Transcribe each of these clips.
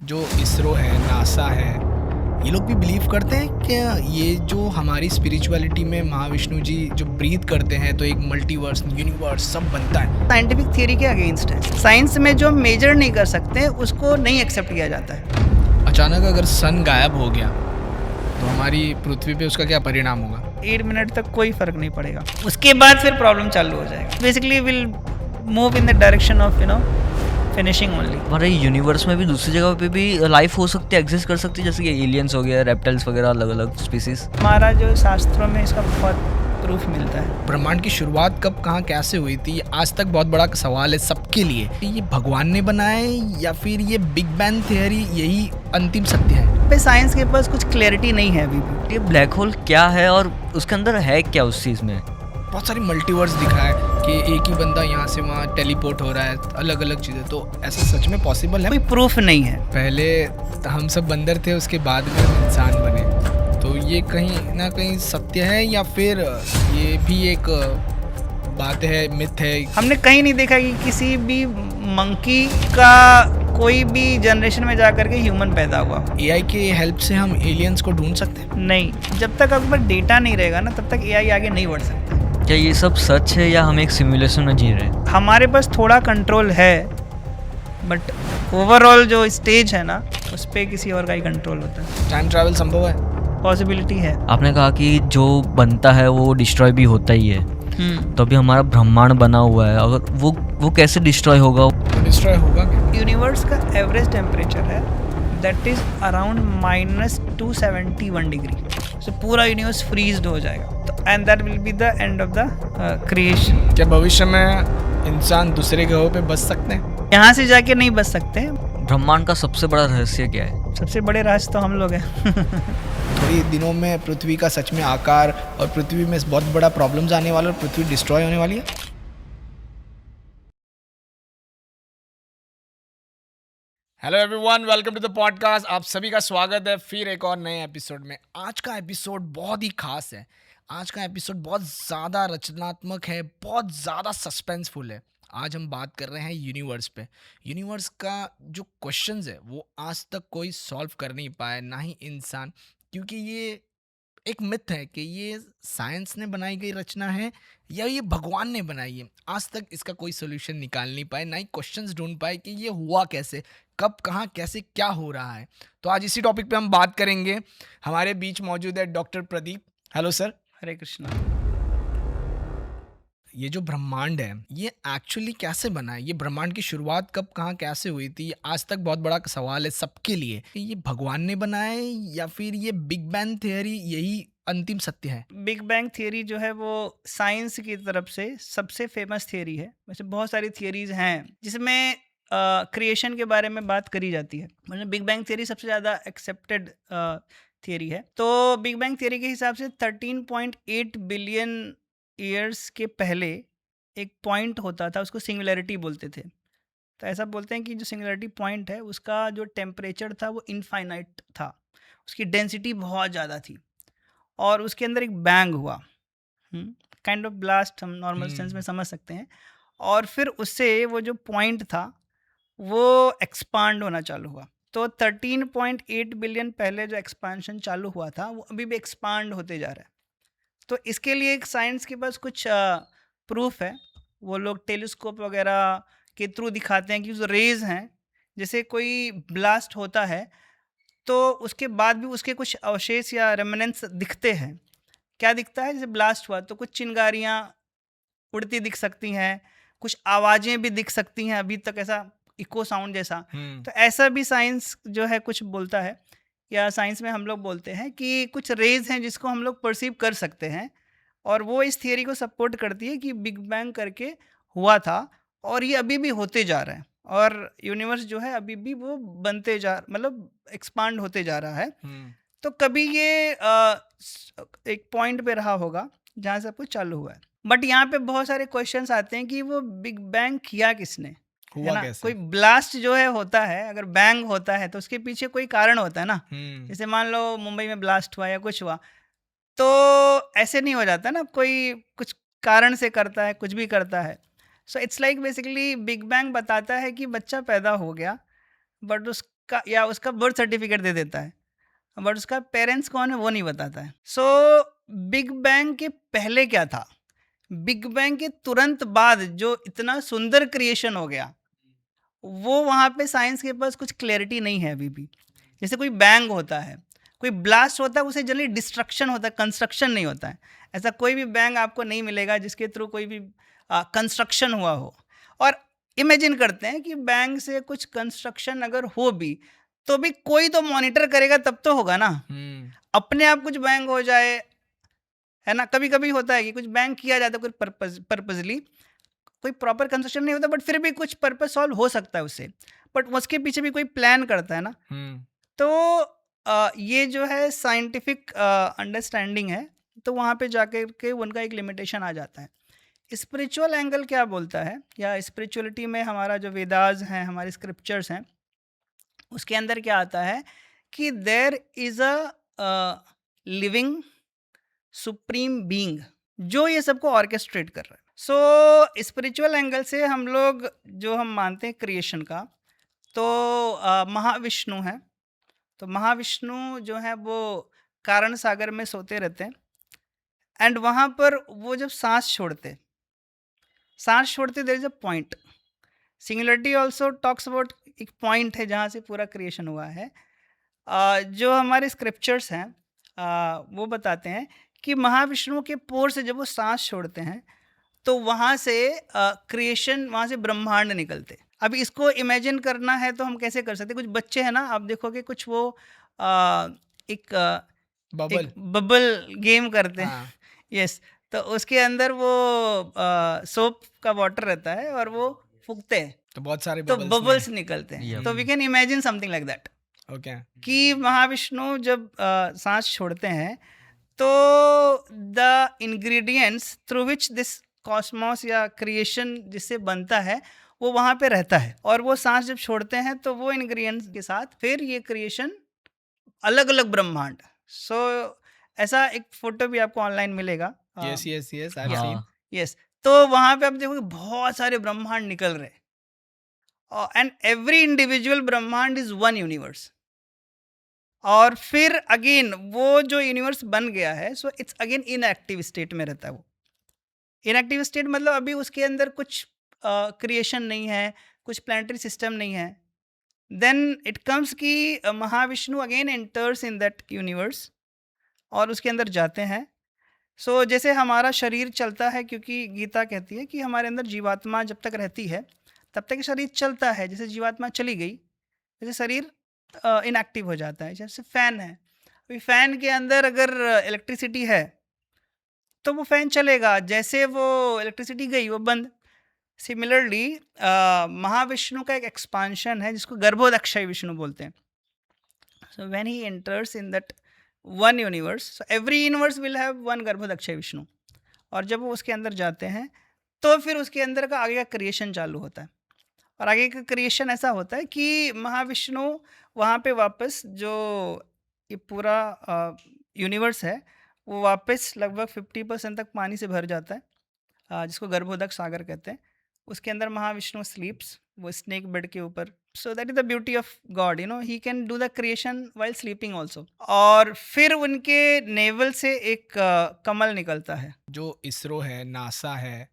जो इसरो है, नासा है, ये लोग भी बिलीव करते हैं कि ये जो हमारी स्पिरिचुअलिटी में महाविष्णु जी जो ब्रीथ करते हैं तो एक मल्टीवर्स, यूनिवर्स सब बनता है। साइंटिफिक थियरी के अगेंस्ट है। साइंस में जो मेजर नहीं कर सकते उसको नहीं एक्सेप्ट किया जाता है। अचानक अगर सन गायब हो गया तो हमारी पृथ्वी पे उसका क्या परिणाम होगा? 8 मिनट तक कोई फर्क नहीं पड़ेगा, उसके बाद फिर प्रॉब्लम चालू हो जाएगा। Basically will move in the direction of finishing only. हमारे यूनिवर्स में भी दूसरी जगह पे भी लाइफ हो सकती है, एग्जिस्ट कर सकती है, जैसे कि एलियंस हो गया, रेप्टाइल्स वगैरह, अलग अलग स्पीसीज। हमारा जो शास्त्रों में इसका बहुत प्रूफ मिलता है। ब्रह्मांड की शुरुआत कब, कहाँ, कैसे हुई थी, आज तक बहुत बड़ा सवाल है सबके लिए। ये भगवान ने बनाए या फिर ये बिग बैंग थियरी यही अंतिम सत्य है? पे साइंस के पास कुछ क्लैरिटी नहीं है अभी भी। ये ब्लैक होल क्या है और उसके अंदर है क्या उस चीज में? बहुत सारी मल्टीवर्स दिखा है कि एक ही बंदा यहाँ से वहाँ टेलीपोर्ट हो रहा है, अलग अलग चीज़ें। तो ऐसा सच में पॉसिबल है? कोई प्रूफ नहीं है। पहले हम सब बंदर थे, उसके बाद में हम इंसान बने, तो ये कहीं ना कहीं सत्य है या फिर ये भी एक बात है, मिथ है? हमने कहीं नहीं देखा कि किसी भी मंकी का कोई भी जनरेशन में जाकर के ह्यूमन पैदा हुआ। एआई के हेल्प से हम एलियंस को ढूंढ सकते हैं? नहीं, जब तक आपके पास डेटा नहीं रहेगा ना तब तक एआई आगे नहीं बढ़ सकता। क्या ये सब सच है या हम एक सिमुलेशन में जी रहे हैं? हमारे पास थोड़ा कंट्रोल है, बट ओवरऑल जो स्टेज है ना उस पर किसी और का ही कंट्रोल होता है। टाइम ट्रैवल संभव है? पॉसिबिलिटी है। आपने कहा कि जो बनता है वो डिस्ट्रॉय भी होता ही है, तो अभी हमारा ब्रह्मांड बना हुआ है, अगर वो कैसे डिस्ट्रॉय होगा? डिस्ट्रॉय होगा क्या? यूनिवर्स का एवरेज टेम्परेचर है दैट इज अराउंड -271 डिग्री। सो पूरा यूनिवर्स फ्रीज्ड हो जाएगा, तो and that will be the end of the creation. क्या भविष्य में इंसान दूसरे ग्रहों पे बच सकते हैं? यहाँ से जाके नहीं बच सकते। ब्रह्मांड का सबसे बड़ा रहस्य क्या है? सबसे बड़े राज तो हम लोग हैं। थोड़ी दिनों में पृथ्वी का सच में आकार और पृथ्वी में बहुत बड़ा प्रॉब्लम्स आने वाला और पृथ्वी डिस्ट्रॉय होने वाली है। Hello everyone, welcome to the podcast. आप सभी का स्वागत है फिर एक और नए एपिसोड में। आज का एपिसोड बहुत ही खास है। आज का एपिसोड बहुत ज़्यादा रचनात्मक है, बहुत ज़्यादा सस्पेंसफुल है। आज हम बात कर रहे हैं यूनिवर्स पे। यूनिवर्स का जो क्वेश्चंस है वो आज तक कोई सॉल्व कर नहीं पाया, ना ही इंसान, क्योंकि ये एक मिथ है कि ये साइंस ने बनाई गई रचना है या ये भगवान ने बनाई है। आज तक इसका कोई सोल्यूशन निकाल नहीं पाए, ना ही क्वेश्चंस ढूंढ पाए कि ये हुआ कैसे, कब, कहाँ, कैसे, क्या हो रहा है। तो आज इसी टॉपिक पे हम बात करेंगे। हमारे बीच मौजूद है doctor Pradeep. Hello sir. Hare Krishna. ये जो ब्रह्मांड है ये एक्चुअली कैसे बना है? ये ब्रह्मांड की शुरुआत कब, कहाँ, कैसे हुई थी? आज तक बहुत बड़ा सवाल है सबके लिए। ये भगवान ने बनाया है या फिर ये बिग बैंग थियरी यही अंतिम सत्य है? बिग बैंग थियरी जो है वो साइंस की तरफ से सबसे फेमस थियरी है। वैसे बहुत सारी थियरीज हैं जिसमें क्रिएशन के बारे में बात करी जाती है, मतलब बिग बैंग थियरी सबसे ज़्यादा एक्सेप्टेड थियरी है। तो बिग बैंग थियरी के हिसाब से 13.8 बिलियन ईयर्स के पहले एक पॉइंट होता था, उसको सिंगुलैरिटी बोलते थे। तो ऐसा बोलते हैं कि जो सिंगुलैरिटी पॉइंट है उसका जो टेम्परेचर था वो इनफाइनाइट था, उसकी डेंसिटी बहुत ज़्यादा थी और उसके अंदर एक बैंग हुआ, काइंड ऑफ ब्लास्ट, हम नॉर्मल सेंस में समझ सकते हैं। और फिर उससे वो जो पॉइंट था वो एक्सपांड होना चालू हुआ। तो 13.8 बिलियन पहले जो एक्सपांशन चालू हुआ था वो अभी भी एक्सपांड होते जा रहा है। तो इसके लिए एक साइंस के पास कुछ प्रूफ है। वो लोग टेलीस्कोप वगैरह के थ्रू दिखाते हैं कि जो रेज हैं, जैसे कोई ब्लास्ट होता है तो उसके बाद भी उसके कुछ अवशेष या रेमिनेंस दिखते हैं। क्या दिखता है? जैसे ब्लास्ट हुआ तो कुछ चिंगारियाँ उड़ती दिख सकती हैं, कुछ आवाज़ें भी दिख सकती हैं, अभी तक ऐसा इको साउंड जैसा। तो ऐसा भी साइंस जो है कुछ बोलता है, या साइंस में हम लोग बोलते हैं कि कुछ रेज हैं जिसको हम लोग परसीव कर सकते हैं, और वो इस थियरी को सपोर्ट करती है कि बिग बैंग करके हुआ था और ये अभी भी होते जा रहा है, और यूनिवर्स जो है अभी भी वो बनते जा, मतलब एक्सपांड होते जा रहा है। तो कभी ये एक पॉइंट पे रहा होगा जहाँ से कुछ चालू हुआ है। बट यहाँ पे बहुत सारे क्वेश्चंस आते हैं कि वो बिग बैंग किया किसने, है हुआ ना? कैसे? कोई ब्लास्ट जो है होता है, अगर बैंग होता है तो उसके पीछे कोई कारण होता है ना। जैसे मान लो मुंबई में ब्लास्ट हुआ या कुछ हुआ, तो ऐसे नहीं हो जाता ना, कोई कुछ कारण से करता है, कुछ भी करता है। So it's like basically big bang बताता है कि बच्चा पैदा हो गया, बट उस का या उसका बर्थ सर्टिफिकेट दे देता है, बट उसका पेरेंट्स कौन है वो नहीं बताता है। सो बिग बैंग के पहले क्या था, बिग बैंग के तुरंत बाद जो इतना सुंदर क्रिएशन हो गया, वो वहाँ पे साइंस के पास कुछ क्लैरिटी नहीं है अभी भी। जैसे कोई बैंग होता है, कोई ब्लास्ट होता है, उसे जनरली डिस्ट्रक्शन होता है, कंस्ट्रक्शन नहीं होता है। ऐसा कोई भी बैंग आपको नहीं मिलेगा जिसके थ्रू कोई भी कंस्ट्रक्शन हुआ हो। और इमेजिन करते हैं कि बैंग से कुछ कंस्ट्रक्शन अगर हो भी, तो भी कोई तो मॉनिटर करेगा तब तो होगा ना। अपने आप कुछ बैंग हो जाए, है ना, कभी कभी होता है कि कुछ बैंग किया जाता है कुछ पर्पजली, कोई प्रॉपर कंस्ट्रक्शन नहीं होता, बट फिर भी कुछ पर्पस सॉल्व हो सकता है उससे, बट उसके पीछे भी कोई प्लान करता है ना। तो ये जो है साइंटिफिक अंडरस्टैंडिंग है, तो वहाँ पे जाकर के उनका एक लिमिटेशन आ जाता है। स्पिरिचुअल एंगल क्या बोलता है, या स्पिरिचुअलिटी में हमारा जो वेदास हैं, हमारे स्क्रिप्चर्स हैं, उसके अंदर क्या आता है कि there is a living supreme being जो ये सबको ऑर्केस्ट्रेट कर रहा है। सो स्पिरिचुअल एंगल से हम लोग जो हम मानते हैं क्रिएशन का, तो महाविष्णु है। तो महाविष्णु जो है वो कारण सागर में सोते रहते हैं, एंड वहाँ पर वो जब सांस छोड़ते there is a point. Singularity also talks about एक पॉइंट है जहाँ से पूरा क्रिएशन हुआ है। जो हमारे स्क्रिप्चर्स हैं वो बताते हैं कि महाविष्णु के पोर से जब वो सांस छोड़ते हैं तो वहाँ से क्रिएशन, वहाँ से ब्रह्मांड निकलते। अभी इसको इमेजिन करना है तो हम कैसे कर सकते हैं? कुछ बच्चे हैं ना, आप देखोगे कुछ वो एक बबल गेम करते हैं। यस, तो उसके अंदर वो सोप का वाटर रहता है और वो फूकते हैं तो बहुत सारे तो बबल्स निकलते हैं। तो we can imagine something like that. Okay, कि महाविष्णु जब सांस छोड़ते हैं तो the ingredients through which this cosmos या क्रिएशन जिससे बनता है वो वहाँ पे रहता है, और वो सांस जब छोड़ते हैं तो वो इंग्रेडिएंट्स के साथ फिर ये क्रिएशन अलग अलग ब्रह्मांड। सो ऐसा एक फोटो भी आपको ऑनलाइन मिलेगा। Yes yes yes, I have seen. Yes, तो वहाँ पे आप देखोगे बहुत सारे ब्रह्मांड निकल रहे, एंड एवरी इंडिविजुअल ब्रह्मांड इज वन यूनिवर्स। और फिर अगेन वो जो यूनिवर्स बन गया है, so it's again inactive state में रहता है। वो इनएक्टिव स्टेट मतलब अभी उसके अंदर कुछ क्रिएशन नहीं है, कुछ प्लानिटरी सिस्टम नहीं है। देन इट कम्स कि Mahavishnu again enters in that universe और उसके अंदर जाते हैं। सो जैसे हमारा शरीर चलता है, क्योंकि गीता कहती है कि हमारे अंदर जीवात्मा जब तक रहती है तब तक शरीर चलता है। जैसे जीवात्मा चली गई, जैसे शरीर इनएक्टिव हो जाता है। जैसे फ़ैन है, अभी फ़ैन के अंदर अगर इलेक्ट्रिसिटी है तो वो फ़ैन चलेगा, जैसे वो इलेक्ट्रिसिटी गई वो बंद। सिमिलरली महाविष्णु का एक एक्सपांशन है जिसको गर्भोदक्षय विष्णु बोलते हैं। So when he enters in that one universe, so every universe will have one Garbhodakshaya Vishnu, और जब वो उसके अंदर जाते हैं तो फिर उसके अंदर का आगे का क्रिएशन चालू होता है। और आगे का क्रिएशन ऐसा होता है कि महाविष्णु वहाँ पे वापस जो ये पूरा यूनिवर्स है वो वापस लगभग 50% तक पानी से भर जाता है, जिसको गर्भोदक सागर कहते हैं। उसके अंदर महाविष्णु स्लीप्स, वो स्नेक बेड के ऊपर। So that is the beauty of God, you know, he can do the creation while sleeping also. और फिर उनके नेवल से एक कमल निकलता है। जो इसरो है, नासा है,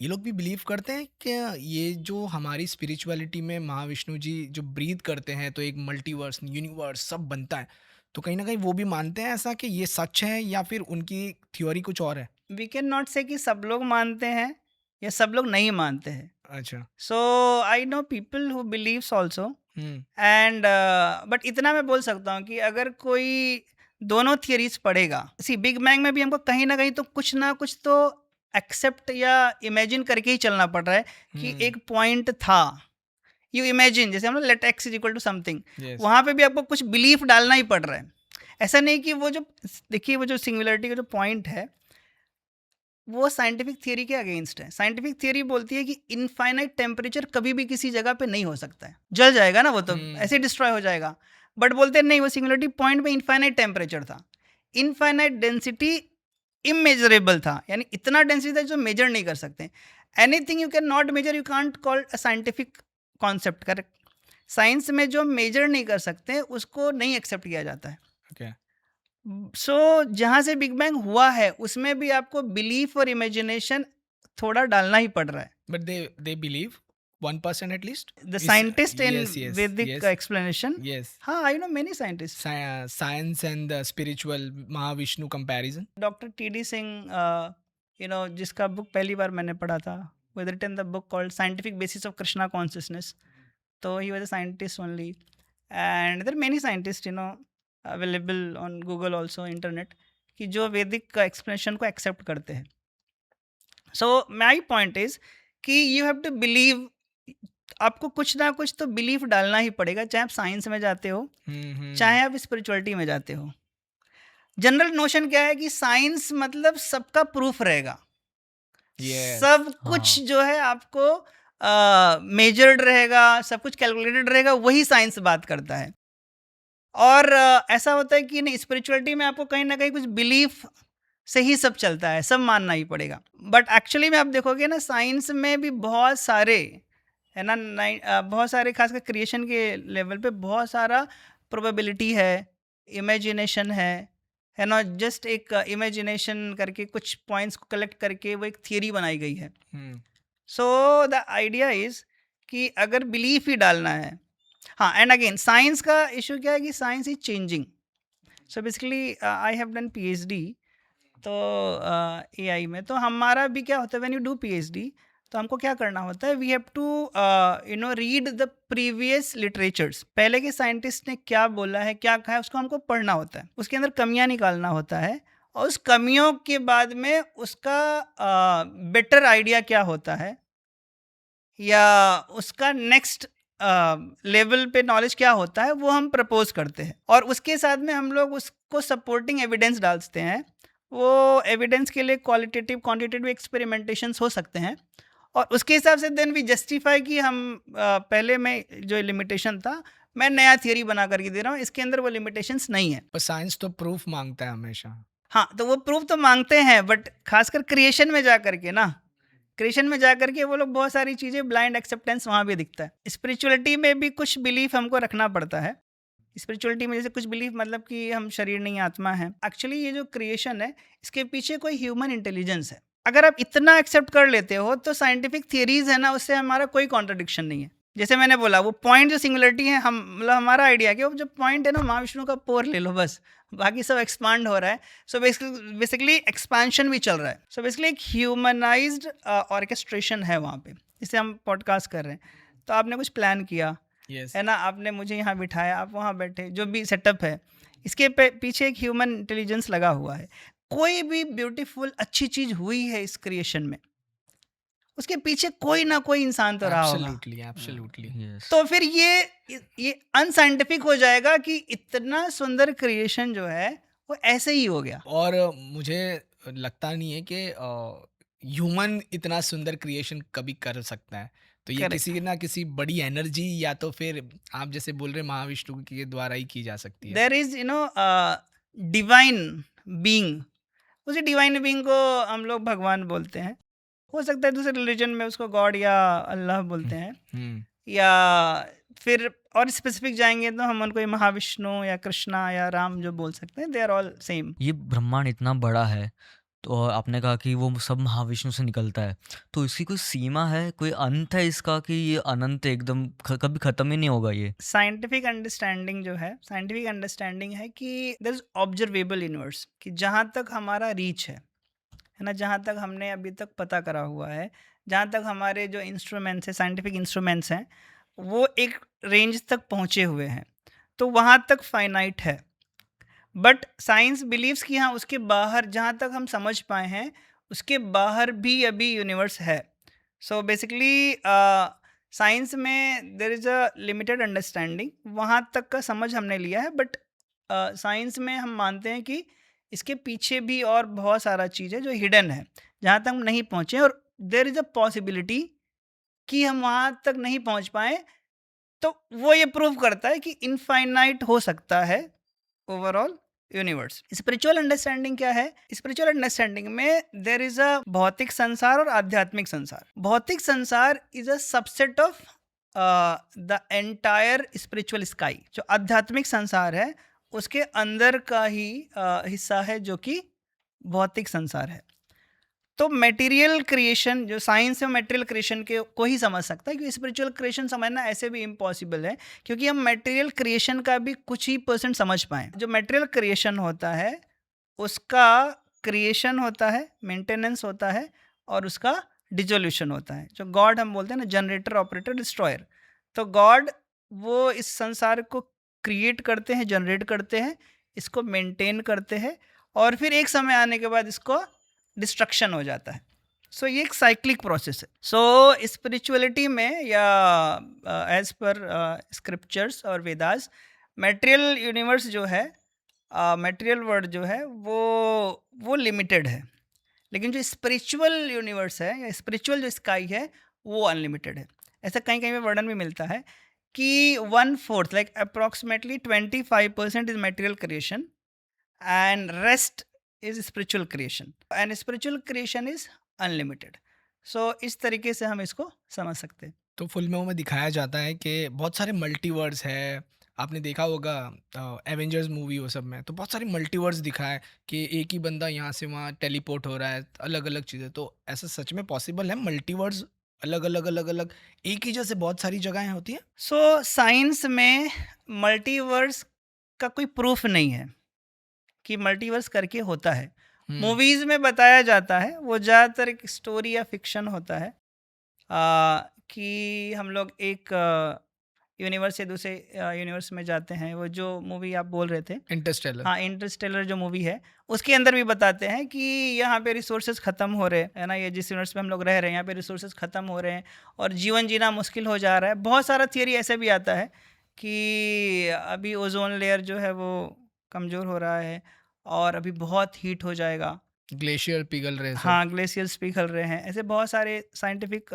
ये लोग भी बिलीव करते हैं कि ये जो हमारी स्पिरिचुअलिटी में महाविष्णु जी जो ब्रीथ करते हैं तो एक मल्टीवर्स, यूनिवर्स सब बनता है, तो कहीं ना कहीं वो भी मानते हैं ऐसा कि ये सच है, या फिर उनकी थ्योरी कुछ और है? वी कैन नॉट से कि सब लोग मानते हैं या सब लोग नहीं मानते हैं। अच्छा। So I know people who believes also, and but इतना मैं बोल सकता हूँ कि अगर कोई दोनों थियरीज पढ़ेगा, सी बिग बैंग में भी हमको कहीं ना कहीं तो कुछ ना कुछ तो एक्सेप्ट या इमेजिन करके ही चलना पड़ रहा है कि एक पॉइंट था। यू इमेजिन, जैसे हम लोग let x is equal to something, वहाँ पे भी आपको कुछ बिलीफ डालना ही पड़ रहा है। ऐसा नहीं कि वो जो देखिए वो जो सिंगुलरिटी का जो पॉइंट है वो साइंटिफिक थियरी के अगेंस्ट है। साइंटिफिक थियरी बोलती है कि इनफाइनाइट टेम्परेचर कभी भी किसी जगह पे नहीं हो सकता है, जल जाएगा ना वो तो ऐसे डिस्ट्रॉय हो जाएगा। बट बोलते नहीं, वो सिंगुलरिटी पॉइंट में इनफाइनाइट टेम्परेचर था, इनफाइनाइट डेंसिटी इमेजरेबल था, यानी इतना डेंसिटी था जो मेजर नहीं कर सकते। Anything you can not measure you can't call a scientific concept, correct? Science में जो मेजर नहीं कर सकते उसको नहीं एक्सेप्ट किया जाता है। ओके। सो जहाँ से बिग बैंग हुआ है उसमें भी आपको बिलीफ और इमेजिनेशन थोड़ा डालना ही पड़ रहा है। But they believe 1% at least. The scientist in Yes, वैदिक एक्सप्लेनेशन, yes. हाँ I know many scientist, Science and the spiritual Mahavishnu comparison. Doctor TD. Singh जिसका बुक पहली बार मैंने पढ़ा था, with written the book called Scientific Basis of Krishna Consciousness. So he was a scientist only, and there are many scientists available on Google also internet कि जो वैदिक का explanation को एक्सेप्ट करते हैं. So my point is कि you have to believe, आपको कुछ ना कुछ तो बिलीफ डालना ही पड़ेगा, चाहे आप साइंस में जाते हो चाहे आप स्पिरिचुअलिटी में जाते हो. जनरल नोशन क्या है कि साइंस मतलब सबका प्रूफ रहेगा, Yes. सब कुछ जो है आपको मेजर्ड रहेगा, सब कुछ कैलकुलेटेड रहेगा, वही साइंस बात करता है. और ऐसा होता है कि नहीं, स्पिरिचुअलिटी में आपको कहीं ना कहीं कुछ बिलीफ से ही सब चलता है, सब मानना ही पड़ेगा. बट एक्चुअली में आप देखोगे ना, साइंस में भी बहुत सारे है ना, बहुत सारे खासकर क्रिएशन के लेवल पे बहुत सारा प्रोबेबिलिटी है, इमेजिनेशन है ना. जस्ट एक इमेजिनेशन करके कुछ पॉइंट्स को कलेक्ट करके वो एक थियरी बनाई गई है. सो द आइडिया इज कि अगर बिलीफ ही डालना है, हाँ. एंड अगेन साइंस का इशू क्या है कि science is changing. So basically I have done PhD तो AI में. तो हमारा भी क्या होता है, व्हेन यू डू PhD तो हमको क्या करना होता है, we have to read the previous literatures. पहले के साइंटिस्ट ने क्या बोला है, क्या कहा है, उसको हमको पढ़ना होता है, उसके अंदर कमियां निकालना होता है, और उस कमियों के बाद में उसका बेटर आइडिया क्या होता है या उसका नेक्स्ट लेवल पे नॉलेज क्या होता है, वो हम प्रपोज करते हैं. और उसके साथ में हम लोग उसको सपोर्टिंग एविडेंस डालते हैं. वो एविडेंस के लिए क्वालिटेटिव क्वांटिटेटिव एक्सपेरिमेंटेशंस हो सकते हैं, और उसके हिसाब से देन वी जस्टिफाई कि हम पहले में जो लिमिटेशन था मैं नया थियरी बना करके दे रहा हूँ, इसके अंदर वो लिमिटेशंस नहीं है. पर साइंस तो प्रूफ मांगता है हमेशा. हाँ, तो वो प्रूफ तो मांगते हैं, बट खासकर क्रिएशन में जा करके ना, क्रिएशन में जा करके वो लोग बहुत सारी चीज़ें ब्लाइंड एक्सेप्टेंस वहाँ भी दिखता है. स्पिरिचुअलिटी में भी कुछ बिलीफ हमको रखना पड़ता है. स्पिरिचुअलिटी में जैसे कुछ बिलीफ मतलब कि हम शरीर नहीं आत्मा है. एक्चुअली ये जो क्रिएशन है इसके पीछे कोई ह्यूमन इंटेलिजेंस है. अगर आप इतना एक्सेप्ट कर लेते हो तो साइंटिफिक थियरीज है ना, उससे हमारा कोई कॉन्ट्रडिक्शन नहीं है. जैसे मैंने बोला, वो पॉइंट जो सिंगुलरिटी है, हम मतलब हमारा आइडिया है कि वो जो पॉइंट है ना, महाविष्णु का पोर ले लो बस, बाकी सब एक्सपांड हो रहा है. सो बेसिकली एक्सपांशन भी चल रहा है. सो बेसिकली एक ह्यूमनाइज्ड ऑर्केस्ट्रेशन है वहाँ पे. जैसे हम पॉडकास्ट कर रहे हैं तो आपने कुछ प्लान किया Yes. है ना, आपने मुझे यहाँ बिठाया, आप वहाँ बैठे, जो भी सेटअप है इसके पीछे एक ह्यूमन इंटेलिजेंस लगा हुआ है. कोई भी ब्यूटीफुल अच्छी चीज हुई है इस क्रिएशन में, उसके पीछे कोई ना कोई इंसान तो रहा होगा. Absolutely. Yes. तो फिर ये अनसाइंटिफिक हो जाएगा कि इतना सुंदर क्रिएशन जो है वो ऐसे ही हो गया. और मुझे लगता नहीं है कि ह्यूमन इतना सुंदर क्रिएशन कभी कर सकता है. तो ये Correct. किसी ना किसी बड़ी एनर्जी या तो फिर आप जैसे बोल रहे महाविष्णु के द्वारा ही की जा सकती है. There is divine being. उसी डिवाइन बीइंग को हम लोग भगवान बोलते हैं. हो सकता है दूसरे रिलीजन में उसको गॉड या अल्लाह बोलते हैं, या फिर और स्पेसिफिक जाएंगे तो हम उनको महाविष्णु या कृष्णा या राम जो बोल सकते हैं. They are all same. ये ब्रह्मांड इतना बड़ा है, तो आपने कहा कि वो सब महाविष्णु से निकलता है, तो इसकी कोई सीमा है, कोई अंत है इसका, कि ये अनंत एकदम कभी खत्म ही नहीं होगा ये? साइंटिफिक अंडरस्टैंडिंग जो है, साइंटिफिक अंडरस्टैंडिंग है कि देयर इज ऑब्जर्वेबल यूनिवर्स, कि जहाँ तक हमारा रीच है ना, जहाँ तक हमने अभी तक पता करा हुआ है, जहाँ तक हमारे जो इंस्ट्रूमेंट्स हैं, साइंटिफिक इंस्ट्रूमेंट्स हैं, वो एक रेंज तक पहुँचे हुए हैं, तो वहाँ तक फाइनाइट है. बट साइंस बिलीव्स कि हाँ, उसके बाहर जहाँ तक हम समझ पाए हैं उसके बाहर भी अभी यूनिवर्स है. सो बेसिकली साइंस में there is a limited understanding, वहाँ तक का समझ हमने लिया है. बट साइंस में हम मानते हैं कि इसके पीछे भी और बहुत सारा चीज़ है जो हिडन है, जहाँ तक हम नहीं पहुँचे, और देयर इज़ अ पॉसिबिलिटी कि हम वहाँ तक नहीं पहुँच पाए. तो वो ये प्रूव करता है कि इनफाइनाइट हो सकता है ओवरऑल यूनिवर्स. स्पिरिचुअल अंडरस्टैंडिंग क्या है? स्पिरिचुअल अंडरस्टैंडिंग में देयर इज अ भौतिक संसार और आध्यात्मिक संसार. भौतिक संसार is a subset of the entire spiritual sky, जो आध्यात्मिक संसार है उसके अंदर का ही हिस्सा है जो कि भौतिक संसार है। तो मटेरियल क्रिएशन, जो साइंस है मटेरियल क्रिएशन के को ही समझ सकता है, क्योंकि स्पिरिचुअल क्रिएशन समझना ऐसे भी इम्पॉसिबल है, क्योंकि हम मटेरियल क्रिएशन का भी कुछ ही % समझ पाएँ। जो मटेरियल क्रिएशन होता है उसका क्रिएशन होता है, मेंटेनेंस होता है और उसका डिसोल्यूशन होता है। जो गॉड हम बोलते हैं ना, जनरेटर, ऑपरेटर, डिस्ट्रॉयर। तो गॉड वो इस संसार को क्रिएट करते हैं, जनरेट करते हैं, इसको मेंटेन करते हैं और फिर एक समय आने के बाद इसको डिस्ट्रक्शन हो जाता है। सो ये एक साइक्लिक प्रोसेस है। सो स्पिरिचुअलिटी में या एज पर स्क्रिप्चर्स और वेदास, मटेरियल यूनिवर्स जो है, मटेरियल वर्ल्ड जो है वो लिमिटेड है, लेकिन जो स्पिरिचुअल यूनिवर्स है या स्पिरिचुअल जो स्काई है वो अनलिमिटेड है। ऐसा कहीं कहीं पे वर्णन भी मिलता है कि 1/4 like approximately 25% is material creation and rest is spiritual creation and spiritual creation is unlimited. So इस तरीके से हम इसको समझ सकते हैं। तो फिल्मों में दिखाया जाता है कि बहुत सारे मल्टीवर्स है। आपने देखा होगा एवेंजर्स मूवी वो सब में तो बहुत सारे मल्टीवर्स दिखाए कि एक ही बंदा यहाँ से वहाँ टेलीपोर्ट हो रहा है, अलग अलग चीज़ें। तो ऐसा सच में पॉसिबल है? मल्टीवर्स अलग अलग अलग अलग एक ही जैसे बहुत सारी जगहें होती हैं? सो साइंस में मल्टीवर्स का कोई प्रूफ नहीं है कि मल्टीवर्स करके होता है। मूवीज में बताया जाता है, वो ज़्यादातर एक स्टोरी या फिक्शन होता है कि हम लोग एक यूनिवर्स से दूसरे यूनिवर्स में जाते हैं। वो जो मूवी आप बोल रहे थे, इंटरस्टेलर। हाँ, इंटरस्टेलर जो मूवी है उसके अंदर भी बताते हैं कि यहाँ पे रिसोर्सेज ख़त्म हो रहे हैं ना, ये जिस यूनिवर्स में हम लोग रह रहे हैं यहाँ पे रिसोर्सेज ख़त्म हो रहे हैं और जीवन जीना मुश्किल हो जा रहा है। बहुत सारा थियरी ऐसे भी आता है कि अभी ओजोन लेयर जो है वो कमज़ोर हो रहा है और अभी बहुत हीट हो जाएगा, ग्लेशियर पिघल रहे हैं सब। हाँ, ग्लेशियर्स पिघल रहे हैं। ऐसे बहुत सारे साइंटिफिक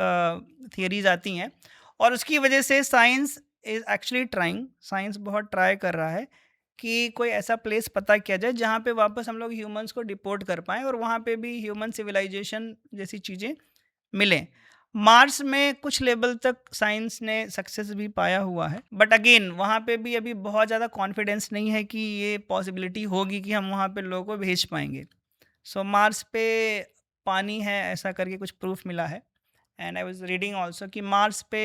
थियरीज आती हैं और उसकी वजह से science is actually trying, science बहुत ट्राई कर रहा है कि कोई ऐसा प्लेस पता किया जाए जहाँ पे वापस हम लोग ह्यूमंस को डिपोर्ट कर पाएँ और वहाँ पे भी ह्यूमन सिविलाइजेशन जैसी चीज़ें मिलें। मार्स में कुछ लेवल तक साइंस ने सक्सेस भी पाया हुआ है, बट अगेन वहाँ पे भी अभी बहुत ज़्यादा कॉन्फिडेंस नहीं है कि ये पॉसिबिलिटी होगी कि हम वहाँ पे लोगों को भेज पाएंगे। सो मार्स पे पानी है ऐसा करके कुछ प्रूफ मिला है। And I was reading also कि मार्स पे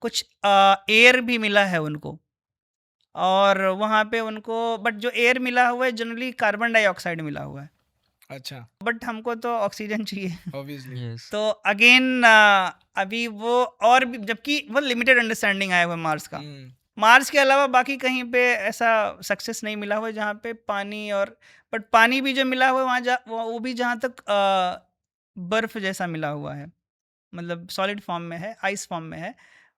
कुछ एयर भी मिला है उनको, और वहाँ पे उनको, बट जो एयर मिला हुआ है जनरली कार्बन डाइऑक्साइड मिला हुआ है, अच्छा, बट हमको तो ऑक्सीजन चाहिए। ऑब्वियसली। यस तो अगेन अभी वो और भी, जबकि वो लिमिटेड अंडरस्टैंडिंग आया हुआ है मार्स का। मार्स के अलावा बाकी कहीं पे ऐसा सक्सेस नहीं मिला हुआ है जहाँ पे पानी, और बट पानी भी जो मिला हुआ है वहाँ वो भी जहाँ तक बर्फ जैसा मिला हुआ है, मतलब सॉलिड फॉर्म में है, आइस फॉर्म में है,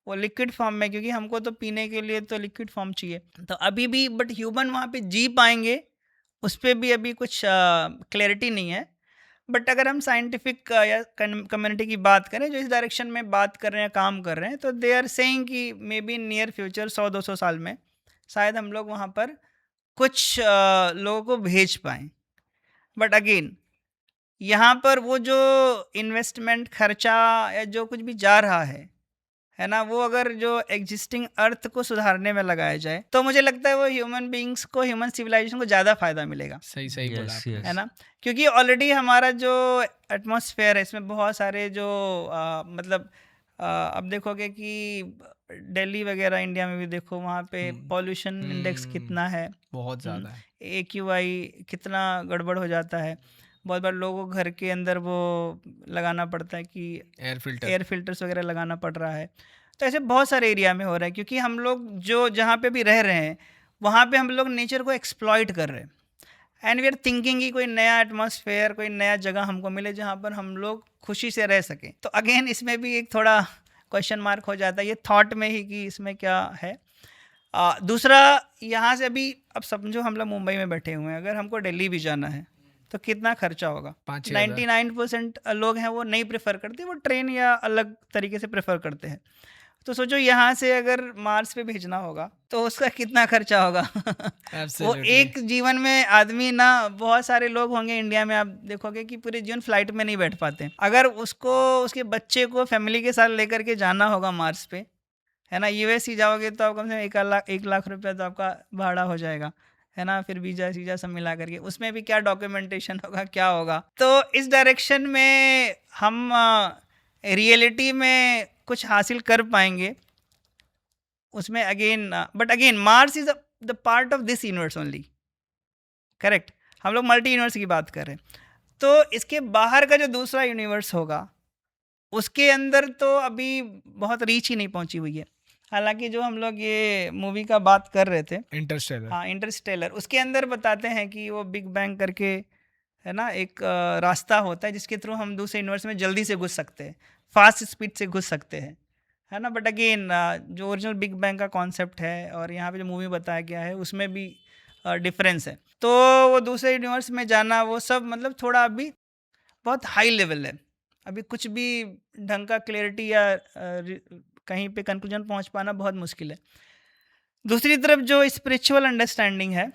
वो लिक्विड फॉर्म में, क्योंकि हमको तो पीने के लिए तो लिक्विड फॉर्म चाहिए। तो अभी भी बट ह्यूमन वहाँ पे जी पाएंगे उस पर भी अभी कुछ क्लैरिटी नहीं है। बट अगर हम साइंटिफिक या कम्युनिटी की बात करें जो इस डायरेक्शन में बात कर रहे हैं, काम कर रहे हैं, तो दे आर सेइंग कि मे बी नियर फ्यूचर 100-200 साल में शायद हम लोग वहाँ पर कुछ लोगों को भेज पाएँ। बट अगेन यहाँ पर वो जो इन्वेस्टमेंट खर्चा या जो कुछ भी जा रहा है ना, वो अगर जो एग्जिस्टिंग अर्थ को सुधारने में लगाया जाए तो मुझे लगता है वो ह्यूमन बीइंग्स को, ह्यूमन सिविलाइजेशन को ज़्यादा फायदा मिलेगा। सही सही बोला यस आपने। है ना, क्योंकि ऑलरेडी हमारा जो एटमॉस्फेयर है इसमें बहुत सारे जो मतलब अब देखोगे कि दिल्ली वगैरह इंडिया में भी देखो, वहाँ पे पॉल्यूशन इंडेक्स कितना है, बहुत ज़्यादा है। AQI कितना गड़बड़ हो जाता है। बहुत बार लोगों को घर के अंदर वो लगाना पड़ता है कि एयर फिल्टर्स वगैरह लगाना पड़ रहा है। तो ऐसे बहुत सारे एरिया में हो रहा है, क्योंकि हम लोग जो जहाँ पे भी रह रहे हैं वहाँ पे हम लोग नेचर को एक्सप्लॉइट कर रहे हैं। एंड वी आर थिंकिंग कि कोई नया एटमॉस्फेयर, कोई नया जगह हमको मिले जहाँ पर हम लोग खुशी से रह सकें। तो अगेन इसमें भी एक थोड़ा क्वेश्चन मार्क हो जाता है ये थॉट में ही कि इसमें क्या है। दूसरा, यहाँ से अभी अब समझो हम लोग मुंबई में बैठे हुए हैं, अगर हमको दिल्ली भी जाना है तो कितना खर्चा होगा? 99% लोग हैं वो नहीं प्रेफर करते, वो ट्रेन या अलग तरीके से प्रेफर करते हैं। तो सोचो यहाँ से अगर मार्स पे भेजना होगा तो उसका कितना खर्चा होगा। वो एक जीवन में आदमी ना, बहुत सारे लोग होंगे इंडिया में, आप देखोगे कि पूरे जीवन फ्लाइट में नहीं बैठ पाते। अगर उसको, उसके बच्चे को फैमिली के साथ लेकर के जाना होगा मार्स पे, है ना। यूएस ही जाओगे तो आप कम से कम 1 लाख रुपया तो आपका भाड़ा हो जाएगा, है ना। फिर वीजा सीजा सब मिला करके उसमें भी क्या डॉक्यूमेंटेशन होगा, क्या होगा। तो इस डायरेक्शन में हम रियलिटी में कुछ हासिल कर पाएंगे उसमें। Again but again Mars is the part of this universe only, correct. हम लोग मल्टी यूनिवर्स की बात कर रहे हैं। तो इसके बाहर का जो दूसरा यूनिवर्स होगा उसके अंदर तो अभी बहुत रीच ही नहीं पहुंची हुई है। हालांकि जो हम लोग ये मूवी का बात कर रहे थे, इंटरस्टेलर। हाँ इंटरस्टेलर, उसके अंदर बताते हैं कि वो बिग बैंग करके, है ना, एक रास्ता होता है जिसके थ्रू हम दूसरे यूनिवर्स में जल्दी से घुस सकते हैं, फास्ट स्पीड से घुस सकते हैं, है ना। बट अगेन जो ओरिजिनल बिग बैंग का कॉन्सेप्ट है और यहाँ पे जो मूवी बताया गया है उसमें भी डिफरेंस है। तो वो दूसरे यूनिवर्स में जाना वो सब मतलब थोड़ा अभी बहुत हाई लेवल है। अभी कुछ भी ढंग का क्लैरिटी या कहीं पे कंक्लूजन पहुंच पाना बहुत मुश्किल है। दूसरी तरफ जो स्पिरिचुअल अंडरस्टैंडिंग है,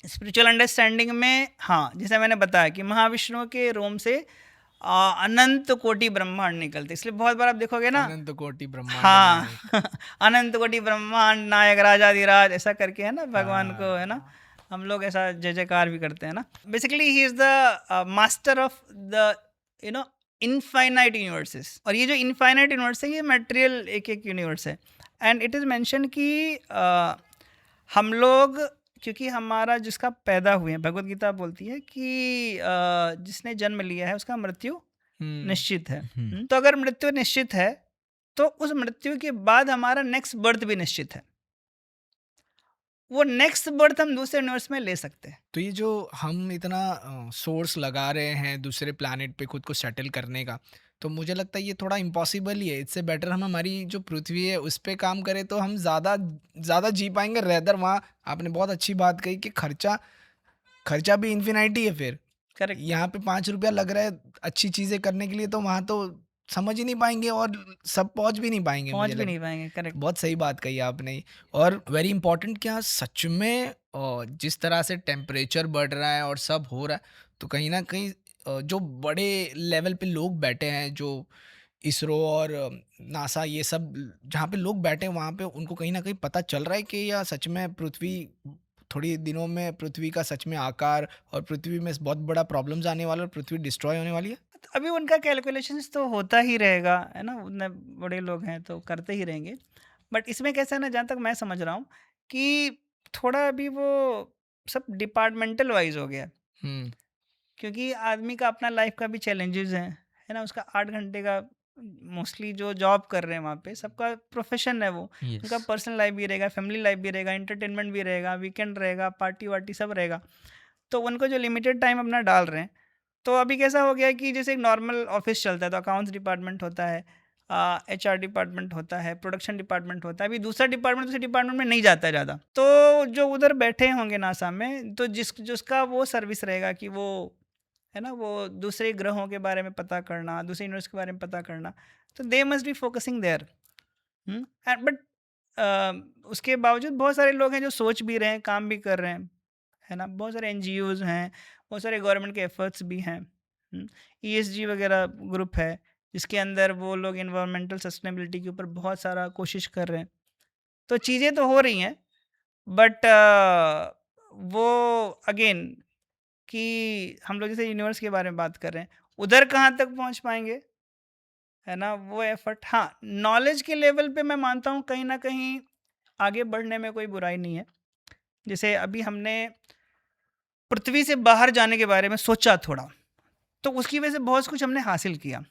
स्पिरिचुअल अंडरस्टैंडिंग में हाँ जैसे मैंने बताया कि महाविष्णु के रोम से अनंत कोटि ब्रह्मांड निकलते, इसलिए बहुत बार आप देखोगे ना, अनंत कोटि ब्रह्मांड हाँ नायक। अनंत कोटि ब्रह्मांड नायक राजाधिराज ऐसा करके, है ना, भगवान को, है ना, हाँ, हम लोग ऐसा जय जयकार भी करते हैं ना। Basically he is the master of the you know infinite universes. और ये जो इनफाइनाइट यूनिवर्स है ये मटेरियल एक एक यूनिवर्स है। एंड इट इज़ मेंशन कि हम लोग क्योंकि हमारा जिसका पैदा हुए हैं, भगवत गीता बोलती है कि जिसने जन्म लिया है उसका मृत्यु निश्चित है। तो अगर मृत्यु निश्चित है तो उस मृत्यु के बाद हमारा नेक्स्ट बर्थ भी निश्चित है। वो नेक्स्ट बर्थ हम दूसरे यूनिवर्स में ले सकते हैं। तो ये जो हम इतना सोर्स लगा रहे हैं दूसरे प्लैनेट पे खुद को सेटल करने का, तो मुझे लगता है ये थोड़ा इम्पॉसिबल ही है। इससे बेटर हम हमारी जो पृथ्वी है उस पे काम करें तो हम ज़्यादा ज़्यादा जी पाएंगे। रेदर वहाँ आपने बहुत अच्छी बात कही कि खर्चा खर्चा भी इन्फिनाइटी है। फिर करेक्ट, यहाँ पे 5 रुपया लग रहा है अच्छी चीज़ें करने के लिए, तो वहाँ तो समझ ही नहीं पाएंगे और सब पहुँच भी नहीं पाएंगे पहुंच मुझे भी लगता नहीं पाएंगे। है। करेक्ट, बहुत सही बात कही आपने। और वेरी इंपॉर्टेंट, क्या सच में जिस तरह से टेम्परेचर बढ़ रहा है और सब हो रहा है, तो कहीं ना कहीं जो बड़े लेवल पे लोग बैठे हैं, जो इसरो और नासा ये सब जहाँ पे लोग बैठे हैं वहाँ पे उनको कहीं ना कहीं पता चल रहा है कि या सच में पृथ्वी थोड़ी दिनों में पृथ्वी का सच में आकार और पृथ्वी में बहुत बड़ा प्रॉब्लम्स आने वाला है और पृथ्वी डिस्ट्रॉय होने वाली है। तो अभी उनका कैलकुलेशंस तो होता ही रहेगा, है ना, उतने बड़े लोग हैं तो करते ही रहेंगे। बट इसमें कैसा है ना, जहाँ तक मैं समझ रहा हूँ कि थोड़ा अभी वो सब डिपार्टमेंटल वाइज हो गया। हम्म। क्योंकि आदमी का अपना लाइफ का भी चैलेंजेस हैं, है ना। उसका 8 घंटे का मोस्टली जो जॉब कर रहे हैं वहाँ पे सबका प्रोफेशन है वो। उनका यस। पर्सनल लाइफ भी रहेगा, फैमिली लाइफ भी रहेगा, एंटरटेनमेंट भी रहेगा, वीकेंड रहेगा, पार्टी वार्टी सब रहेगा। तो उनको जो लिमिटेड टाइम अपना डाल रहे हैं, तो अभी कैसा हो गया है कि जैसे एक नॉर्मल ऑफिस चलता है तो अकाउंट्स डिपार्टमेंट होता है, एचआर डिपार्टमेंट होता है, प्रोडक्शन डिपार्टमेंट होता है। अभी दूसरा डिपार्टमेंट दूसरे डिपार्टमेंट में नहीं जाता है ज़्यादा। तो जो उधर बैठे होंगे नासा में, तो जिसका वो सर्विस रहेगा कि वो, है ना, वो दूसरे ग्रहों के बारे में पता करना, दूसरे यूनिवर्स के बारे में पता करना, तो they must be focusing there. But उसके बावजूद बहुत सारे लोग हैं जो सोच भी रहे हैं, काम भी कर रहे हैं, है ना। बहुत सारे एनजीओज हैं, बहुत सारे गवर्नमेंट के एफर्ट्स भी हैं। ईएसजी वगैरह ग्रुप है जिसके अंदर वो लोग इन्वायरमेंटल सस्टेनेबिलिटी के ऊपर बहुत सारा कोशिश कर रहे हैं। तो चीज़ें तो हो रही हैं, बट वो अगेन कि हम लोग जैसे यूनिवर्स के बारे में बात कर रहे हैं, उधर कहाँ तक पहुँच पाएंगे, है ना, वो एफर्ट। हाँ, नॉलेज के लेवल पे मैं मानता हूँ कहीं ना कहीं आगे बढ़ने में कोई बुराई नहीं है। जैसे अभी हमने पृथ्वी से बाहर जाने के बारे में सोचा थोड़ा, तो उसकी वजह से बहुत कुछ हमने हासिल किया।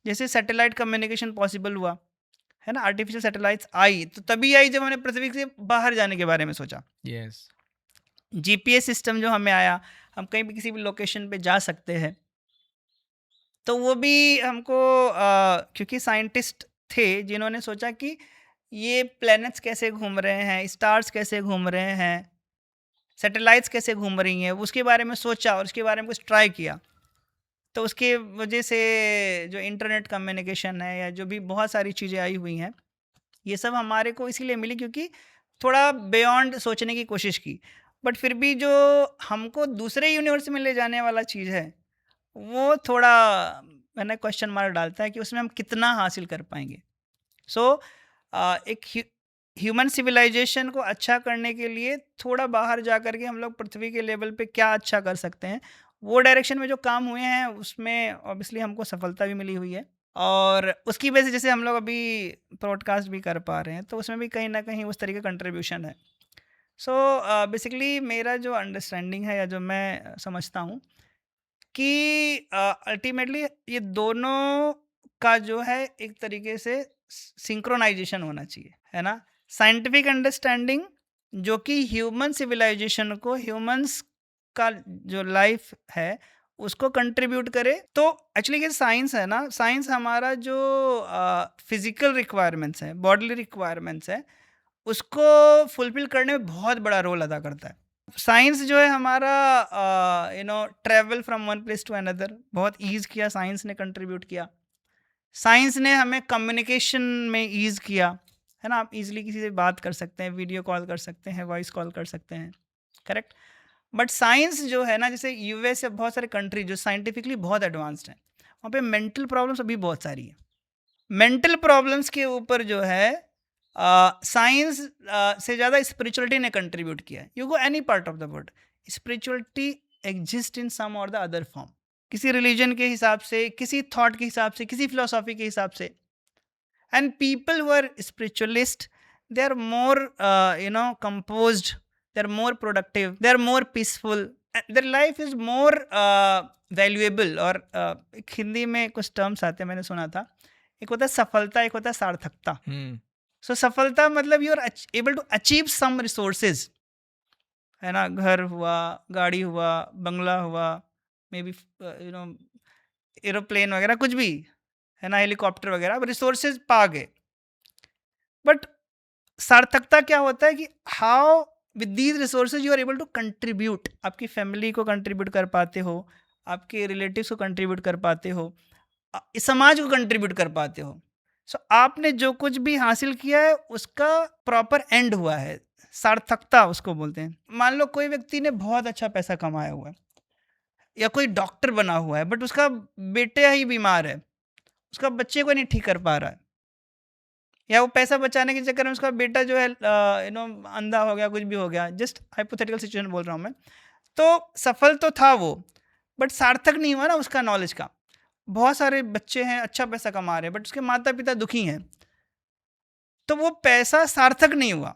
जैसे सैटेलाइट कम्युनिकेशन पॉसिबल हुआ, है ना, आर्टिफिशियल सैटेलाइट्स आई तो तभी आई जब हमने पृथ्वी से बाहर जाने के बारे में सोचा। यस। जीपीएस सिस्टम जो हमें आया, हम कहीं भी किसी भी लोकेशन पे जा सकते हैं। तो वो भी हमको क्योंकि साइंटिस्ट थे जिन्होंने सोचा कि ये प्लैनेट्स कैसे घूम रहे हैं, स्टार्स कैसे घूम रहे हैं, सैटेलाइट्स कैसे घूम रही हैं, उसके बारे में सोचा और उसके बारे में कुछ ट्राई किया। तो उसके वजह से जो इंटरनेट कम्युनिकेशन है या जो भी बहुत सारी चीज़ें आई हुई हैं, ये सब हमारे को इसीलिए मिली क्योंकि थोड़ा बियॉन्ड सोचने की कोशिश की। बट फिर भी जो हमको दूसरे यूनिवर्स में ले जाने वाला चीज़ है, वो थोड़ा मैंने क्वेश्चन मार्क डालता है कि उसमें हम कितना हासिल कर पाएंगे। सो एक ह्यूमन सिविलाइजेशन को अच्छा करने के लिए थोड़ा बाहर जा कर के हम लोग पृथ्वी के लेवल पे क्या अच्छा कर सकते हैं, वो डायरेक्शन में जो काम हुए हैं उसमें ऑब्वियसली हमको सफलता भी मिली हुई है। और उसकी वजह से जैसे हम लोग अभी ब्रॉडकास्ट भी कर पा रहे हैं, तो उसमें भी कहीं ना कहीं उस तरीके का कंट्रीब्यूशन है। सो बेसिकली मेरा जो अंडरस्टैंडिंग है या जो मैं समझता हूँ कि अल्टीमेटली ये दोनों का जो है एक तरीके से सिंक्रोनाइजेशन होना चाहिए, है ना। साइंटिफिक अंडरस्टैंडिंग जो कि ह्यूमन सिविलाइजेशन को, ह्यूमंस का जो लाइफ है उसको कंट्रीब्यूट करे। तो एक्चुअली ये साइंस है ना, साइंस हमारा जो फिजिकल रिक्वायरमेंट्स है, बॉडीली रिक्वायरमेंट्स है, उसको फुलफिल करने में बहुत बड़ा रोल अदा करता है। साइंस जो है हमारा travel from one place to another बहुत ईज किया, साइंस ने कंट्रीब्यूट किया। साइंस ने हमें कम्युनिकेशन में ईज किया, है ना। आप इजीली किसी से बात कर सकते हैं, वीडियो कॉल कर सकते हैं, वॉइस कॉल कर सकते हैं, करेक्ट। बट साइंस जो है ना, जैसे यूएस या बहुत सारे कंट्री जो साइंटिफिकली बहुत एडवांस्ड हैं, वहाँ पे मेंटल प्रॉब्लम्स अभी बहुत सारी है। मेंटल प्रॉब्लम्स के ऊपर जो है साइंस से ज़्यादा स्पिरिचुअलिटी ने कंट्रीब्यूट किया है। You go any part of the world, spirituality exist in some or the other form, किसी रिलीजन के हिसाब से, किसी थॉट के हिसाब से, किसी फिलोसॉफी के हिसाब से। And people who are spiritualist, they are more composed, they are more productive, they are more peaceful, and their life is more valuable। और एक हिंदी में कुछ टर्म्स आते हैं, मैंने सुना था, एक होता है सफलता, एक होता है सार्थकता। सो सफलता मतलब you are able to achieve some resources, है ना। घर हुआ, गाड़ी हुआ, बंगला हुआ, मे बी एरोप्लेन वगैरह कुछ भी, है ना, हेलीकॉप्टर वगैरह, रिसोर्सेज पा गए। बट सार्थकता क्या होता है कि how with these resources you are able to contribute, आपकी फैमिली को कंट्रीब्यूट कर पाते हो, आपके रिलेटिव्स को कंट्रीब्यूट कर पाते हो, इस समाज को कंट्रीब्यूट कर पाते हो। सो आपने जो कुछ भी हासिल किया है उसका प्रॉपर एंड हुआ है, सार्थकता उसको बोलते हैं। मान लो कोई व्यक्ति ने बहुत अच्छा पैसा कमाया हुआ है, या कोई डॉक्टर बना हुआ है, बट उसका बेटे ही बीमार है, उसका बच्चे को नहीं ठीक कर पा रहा है, या वो पैसा बचाने के चक्कर में उसका बेटा जो है अंधा हो गया, कुछ भी हो गया, जस्ट हाइपोथेटिकल सिचुएशन बोल रहा हूँ मैं। तो सफल तो था वो, बट सार्थक नहीं हुआ ना उसका नॉलेज का। बहुत सारे बच्चे हैं अच्छा पैसा कमा रहे हैं, बट उसके माता पिता दुखी हैं, तो वो पैसा सार्थक नहीं हुआ।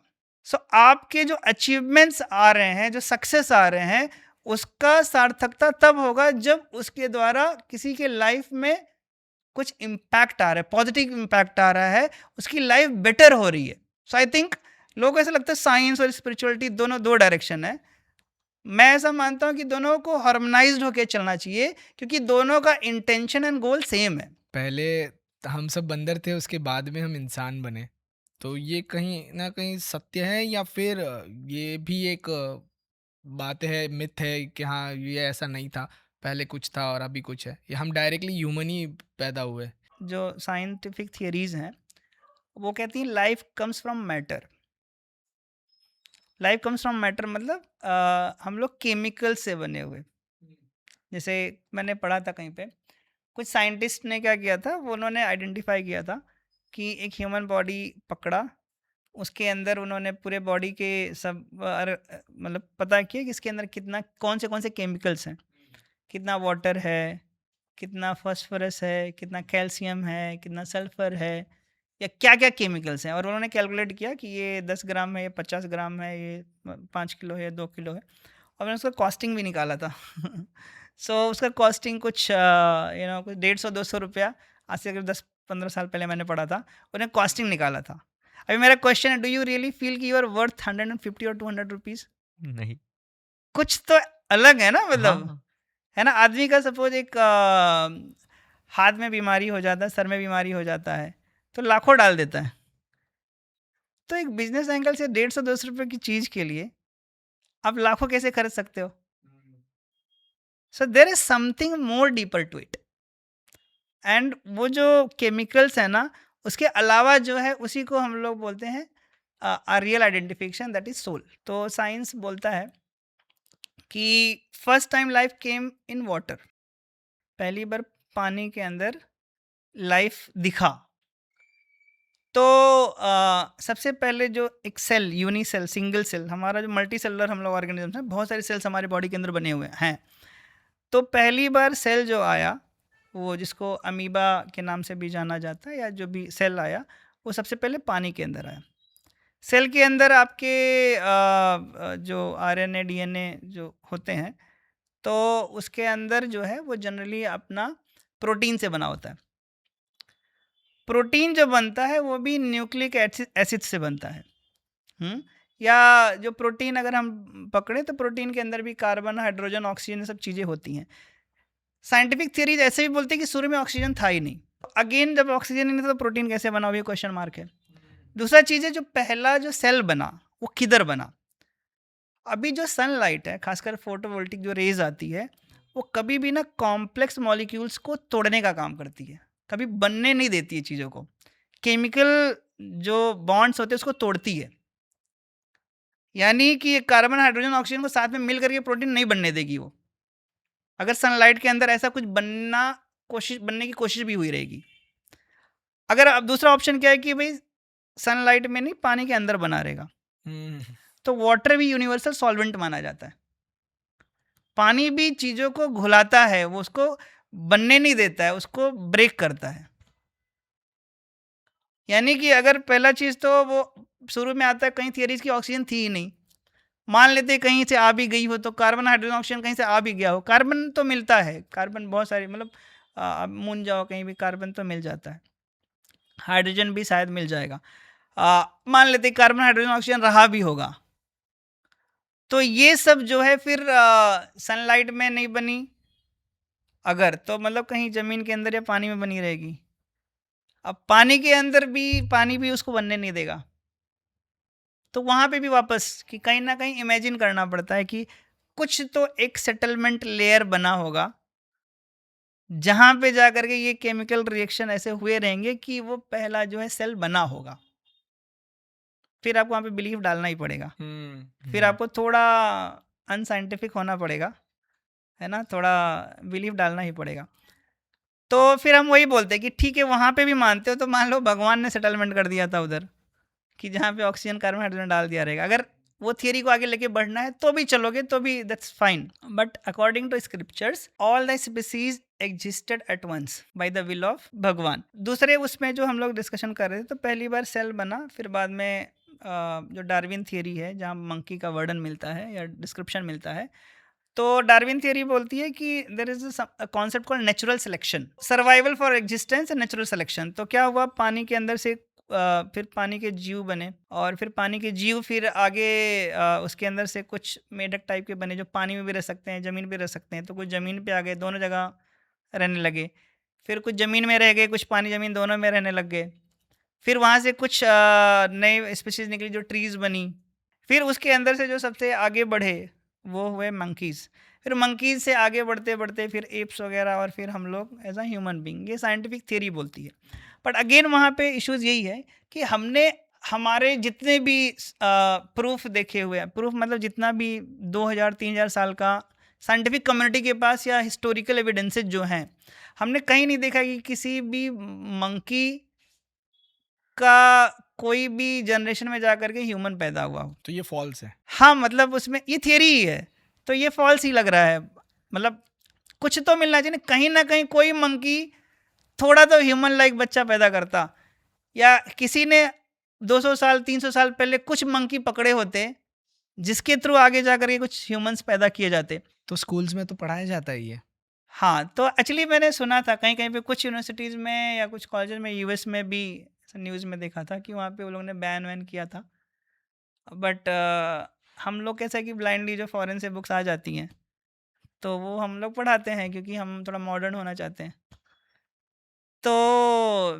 सो आपके जो अचीवमेंट्स आ रहे हैं, जो सक्सेस आ रहे हैं, उसका सार्थकता तब होगा जब उसके द्वारा किसी के लाइफ में कुछ इम्पैक्ट आ रहा है, पॉजिटिव इम्पैक्ट आ रहा है, उसकी लाइफ बेटर हो रही है। सो आई थिंक लोगों को ऐसा लगता है साइंस और स्पिरिचुअलिटी दोनों दो डायरेक्शन है। मैं ऐसा मानता हूँ कि दोनों को हार्मोनाइज्ड होकर चलना चाहिए, क्योंकि दोनों का इंटेंशन एंड गोल सेम है। पहले हम सब बंदर थे, उसके बाद में हम इंसान बने, तो ये कहीं ना कहीं सत्य है या फिर ये भी एक बात है, मिथ है कि हाँ ये ऐसा नहीं था, पहले कुछ था और अभी कुछ है, ये हम डायरेक्टली ह्यूमन ही पैदा हुए? जो साइंटिफिक थियरीज हैं वो कहती हैं life comes from matter. Life comes from matter मतलब हम लोग केमिकल से बने हुए। जैसे मैंने पढ़ा था कहीं पे, कुछ साइंटिस्ट ने क्या किया था, वो उन्होंने आइडेंटिफाई किया था कि एक ह्यूमन बॉडी पकड़ा, उसके अंदर उन्होंने पूरे बॉडी के सब मतलब पता किया कि इसके अंदर कितना, कौन से केमिकल्स हैं, कितना वाटर है, कितना फास्फोरस है, कितना कैल्शियम है, कितना सल्फर है, या क्या क्या केमिकल्स हैं। और उन्होंने कैलकुलेट किया कि ये 10 ग्राम है, ये 50 ग्राम है, ये 5 किलो है, 2 किलो है। और मैंने उसका कॉस्टिंग भी निकाला था सो उसका कॉस्टिंग कुछ कुछ 150-200 रुपया, आज से अगर 10-15 साल पहले मैंने पढ़ा था, उन्हें कॉस्टिंग निकाला था। अभी मेरा क्वेश्चन है, डू यू रियली फील कि यू आर वर्थ 150 और 200 रुपीज़? नहीं। कुछ तो अलग है ना, मतलब हाँ। है ना। आदमी का सपोज एक हाथ में बीमारी हो जाता है, सर में बीमारी हो जाता है, तो लाखों डाल देता है। तो एक बिजनेस एंगल से 150-200 रुपये की चीज़ के लिए आप लाखों कैसे खर्च सकते हो? So there is something more deeper to it. And वो जो केमिकल्स है ना, उसके अलावा जो है उसी को हम लोग बोलते हैं real identification, that is soul. तो साइंस बोलता है कि first time life came in water, पहली बार पानी के अंदर लाइफ दिखा। तो सबसे पहले जो एक सेल, यूनिसेल, सिंगल सेल, हमारा जो मल्टी सेलुलर हम लोग ऑर्गेनिज्म है, बहुत सारे सेल्स हमारे बॉडी के अंदर बने हुए हैं। तो पहली बार सेल जो आया, वो जिसको अमीबा के नाम से भी जाना जाता है, या जो भी सेल आया, वो सबसे पहले पानी के अंदर आया। सेल के अंदर आपके जो आरएनए, डीएनए जो होते हैं, तो उसके अंदर जो है वो जनरली अपना प्रोटीन से बना होता है। प्रोटीन जो बनता है वो भी न्यूक्लिक एसिड से बनता है। या जो प्रोटीन अगर हम पकड़े, तो प्रोटीन के अंदर भी कार्बन, हाइड्रोजन, ऑक्सीजन, सब चीज़ें होती हैं। साइंटिफिक थियरीज ऐसे भी बोलते हैं कि शुरू में ऑक्सीजन था ही नहीं। अगेन, जब ऑक्सीजन ही नहीं था तो प्रोटीन कैसे बना, भी क्वेश्चन मार्क है। दूसरा चीज़ है, जो पहला जो सेल बना वो किधर बना। अभी जो सनलाइट है, खासकर फोटोवोल्टिक जो रेज आती है, वो कभी भी ना कॉम्प्लेक्स मॉलिक्यूल्स को तोड़ने का काम करती है, कभी बनने नहीं देती है चीज़ों को। केमिकल जो बॉन्ड्स होते हैं उसको तोड़ती है। यानी कि ये कार्बन, हाइड्रोजन, ऑक्सीजन को साथ में मिल करके प्रोटीन नहीं बनने देगी वो। अगर सनलाइट के अंदर ऐसा कुछ बनने की कोशिश भी हुई रहेगी। अगर अब दूसरा ऑप्शन क्या है कि भाई सनलाइट में नहीं, पानी के अंदर बना रहेगा, तो वाटर भी यूनिवर्सल सॉल्वेंट माना जाता है। पानी भी चीज़ों को घुलाता है, वो उसको बनने नहीं देता है, उसको ब्रेक करता है। यानी कि अगर पहला चीज़, तो वो शुरू में आता है, कहीं थियरीज की ऑक्सीजन थी ही नहीं, मान लेते हैं कहीं से आ भी गई हो, तो कार्बन, हाइड्रोजन, ऑक्सीजन कहीं से आ भी गया हो। कार्बन तो मिलता है, कार्बन बहुत सारी, मतलब आप मून जाओ कहीं भी, कार्बन तो मिल जाता है। हाइड्रोजन भी शायद मिल जाएगा। मान लेते हैं कार्बन, हाइड्रोजन, ऑक्सीजन रहा भी होगा, तो ये सब जो है फिर सनलाइट में नहीं बनी अगर, तो मतलब कहीं ज़मीन के अंदर या पानी में बनी रहेगी। अब पानी के अंदर भी पानी भी उसको बनने नहीं देगा, तो वहाँ पे भी वापस कि कहीं ना कहीं इमेजिन करना पड़ता है कि कुछ तो एक सेटलमेंट लेयर बना होगा, जहाँ पे जा करके ये केमिकल रिएक्शन ऐसे हुए रहेंगे कि वो पहला जो है सेल बना होगा। फिर आपको वहाँ पे बिलीव डालना ही पड़ेगा। फिर आपको थोड़ा अनसाइंटिफिक होना पड़ेगा, है ना, थोड़ा बिलीव डालना ही पड़ेगा। तो फिर हम वही बोलते हैं कि ठीक है, वहाँ पे भी मानते हो तो मान लो भगवान ने सेटलमेंट कर दिया था उधर, कि जहाँ पे ऑक्सीजन, कार्बन, हाइड्रोजन डाल दिया रहेगा। अगर वो थियरी को आगे लेके बढ़ना है तो भी चलोगे, तो भी that's fine. But according to scriptures, all the species existed at once by the will of Bhagwan. दूसरे उसमें जो हम लोग डिस्कशन कर रहे थे, तो पहली बार सेल बना, फिर बाद में जो डार्विन थियरी है, जहाँ मंकी का वर्णन मिलता है या डिस्क्रिप्शन मिलता है, तो डार्विन थियरी बोलती है कि there is a concept called natural selection, survival for existence and natural selection. तो क्या हुआ, पानी के अंदर से फिर पानी के जीव बने, और फिर पानी के जीव फिर आगे उसके अंदर से कुछ मेढक टाइप के बने, जो पानी में भी रह सकते हैं, ज़मीन पे रह सकते हैं। तो कुछ ज़मीन पे आ गए, दोनों जगह रहने लगे। फिर कुछ ज़मीन में रह गए, कुछ पानी ज़मीन दोनों में रहने लग गए। फिर वहाँ से कुछ नए स्पीशीज़ निकली जो ट्रीज़ बनी। फिर उसके अंदर से जो सबसे आगे बढ़े वो हुए मंकीज़। फिर मंकीज़ से आगे बढ़ते बढ़ते फिर एप्स वगैरह, और फिर हम लोग एज अ ह्यूमन बीइंग। ये साइंटिफिक थ्योरी बोलती है। बट अगेन वहाँ पे इश्यूज़ यही है कि हमने हमारे जितने भी प्रूफ देखे हुए हैं, प्रूफ मतलब जितना भी 2000-3000 साल का साइंटिफिक कम्युनिटी के पास या हिस्टोरिकल एविडेंसेस जो हैं, हमने कहीं नहीं देखा कि किसी भी मंकी का कोई भी जनरेशन में जा करके ह्यूमन पैदा हुआ हो। तो ये फॉल्स है। हाँ, मतलब उसमें ये थियरी ही है, तो ये फॉल्स ही लग रहा है। मतलब कुछ तो मिलना चाहिए ना, कहीं ना कहीं कोई मंकी थोड़ा तो ह्यूमन लाइक बच्चा पैदा करता, या किसी ने 200 साल 300 साल पहले कुछ मंकी पकड़े होते, जिसके थ्रू आगे जा करके कुछ ह्यूमंस पैदा किए जाते। तो स्कूल्स में तो पढ़ाया जाता है ये। हाँ, तो एक्चुअली मैंने सुना था कहीं कहीं पे, कुछ यूनिवर्सिटीज़ में या कुछ कॉलेजेस में, यूएस में भी न्यूज़ में देखा था कि वहाँ पे वो लोगों ने बैन वैन किया था। बट हम लोग कैसा है कि ब्लाइंडली जो फॉरेन से बुक्स आ जाती हैं, तो वो हम लोग पढ़ाते हैं, क्योंकि हम थोड़ा मॉडर्न होना चाहते हैं। तो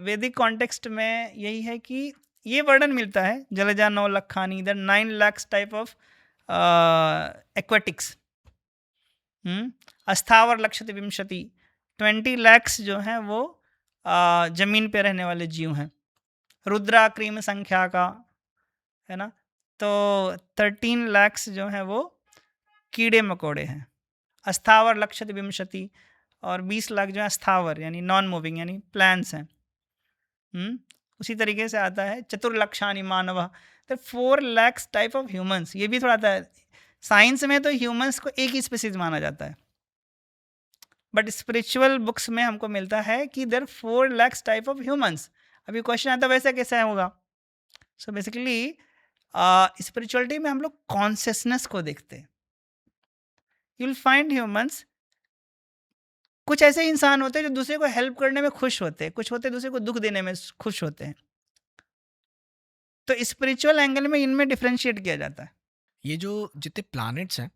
वैदिक कॉन्टेक्स्ट में यही है कि ये वर्णन मिलता है, जलजा 9 लखानी, इधर 9 lakhs टाइप ऑफ एक्वेटिक्स, अस्थावर लक्षित विंशति, 20 lakhs जो हैं वो जमीन पे रहने वाले जीव हैं। रुद्रा क्रीम संख्या का, है ना, तो 13 lakhs जो हैं वो कीड़े मकोड़े हैं। अस्थावर लक्षित विंशति, और 20 लाख जो है स्थावर यानी नॉन मूविंग यानी प्लांट्स हैं। उसी तरीके से आता है चतुर्लक्षानि मानव, तो 4 lakhs टाइप ऑफ ह्यूमंस, ये भी थोड़ा आता है। साइंस में तो ह्यूमंस को एक ही स्पीसीज माना जाता है, बट स्पिरिचुअल बुक्स में हमको मिलता है कि देर 4 lakhs टाइप ऑफ ह्यूमंस। अभी क्वेश्चन आता है वैसा कैसा होगा? सो बेसिकली स्पिरिचुअलिटी में हम लोग कॉन्शियसनेस को देखते हैं। यू विल फाइंड ह्यूमंस, कुछ ऐसे इंसान होते हैं जो दूसरे को हेल्प करने में खुश होते हैं, कुछ होते हैं दूसरे को दुख देने में खुश होते हैं। तो स्पिरिचुअल एंगल में इनमें डिफरेंशिएट किया जाता है। ये जो जितने प्लैनेट्स हैं,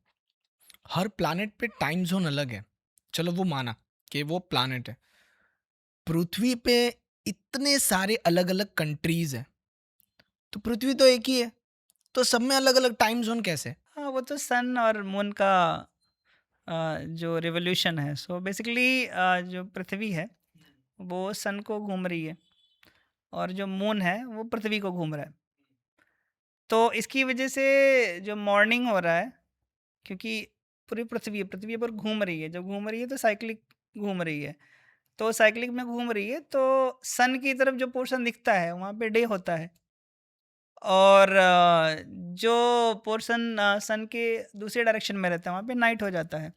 हर प्लैनेट पे टाइम जोन अलग है। चलो वो माना कि वो प्लैनेट है। पृथ्वी पे इतने सारे अलग अलग कंट्रीज हैं, तो पृथ्वी तो एक ही है, तो सब में अलग अलग टाइम जोन कैसे? हाँ, वो तो सन और मून का जो रिवोल्यूशन है। सो बेसिकली जो पृथ्वी है वो सन को घूम रही है, और जो मून है वो पृथ्वी को घूम रहा है। तो इसकी वजह से जो मॉर्निंग हो रहा है, क्योंकि पूरी पृथ्वी पर घूम रही है, जब घूम रही है तो साइक्लिक घूम रही है, तो साइक्लिक में घूम रही है, तो सन की तरफ जो पोर्शन दिखता है वहाँ पे डे होता है, और जो पोर्शन सन के दूसरे डायरेक्शन में रहता है वहाँ पे नाइट हो जाता है।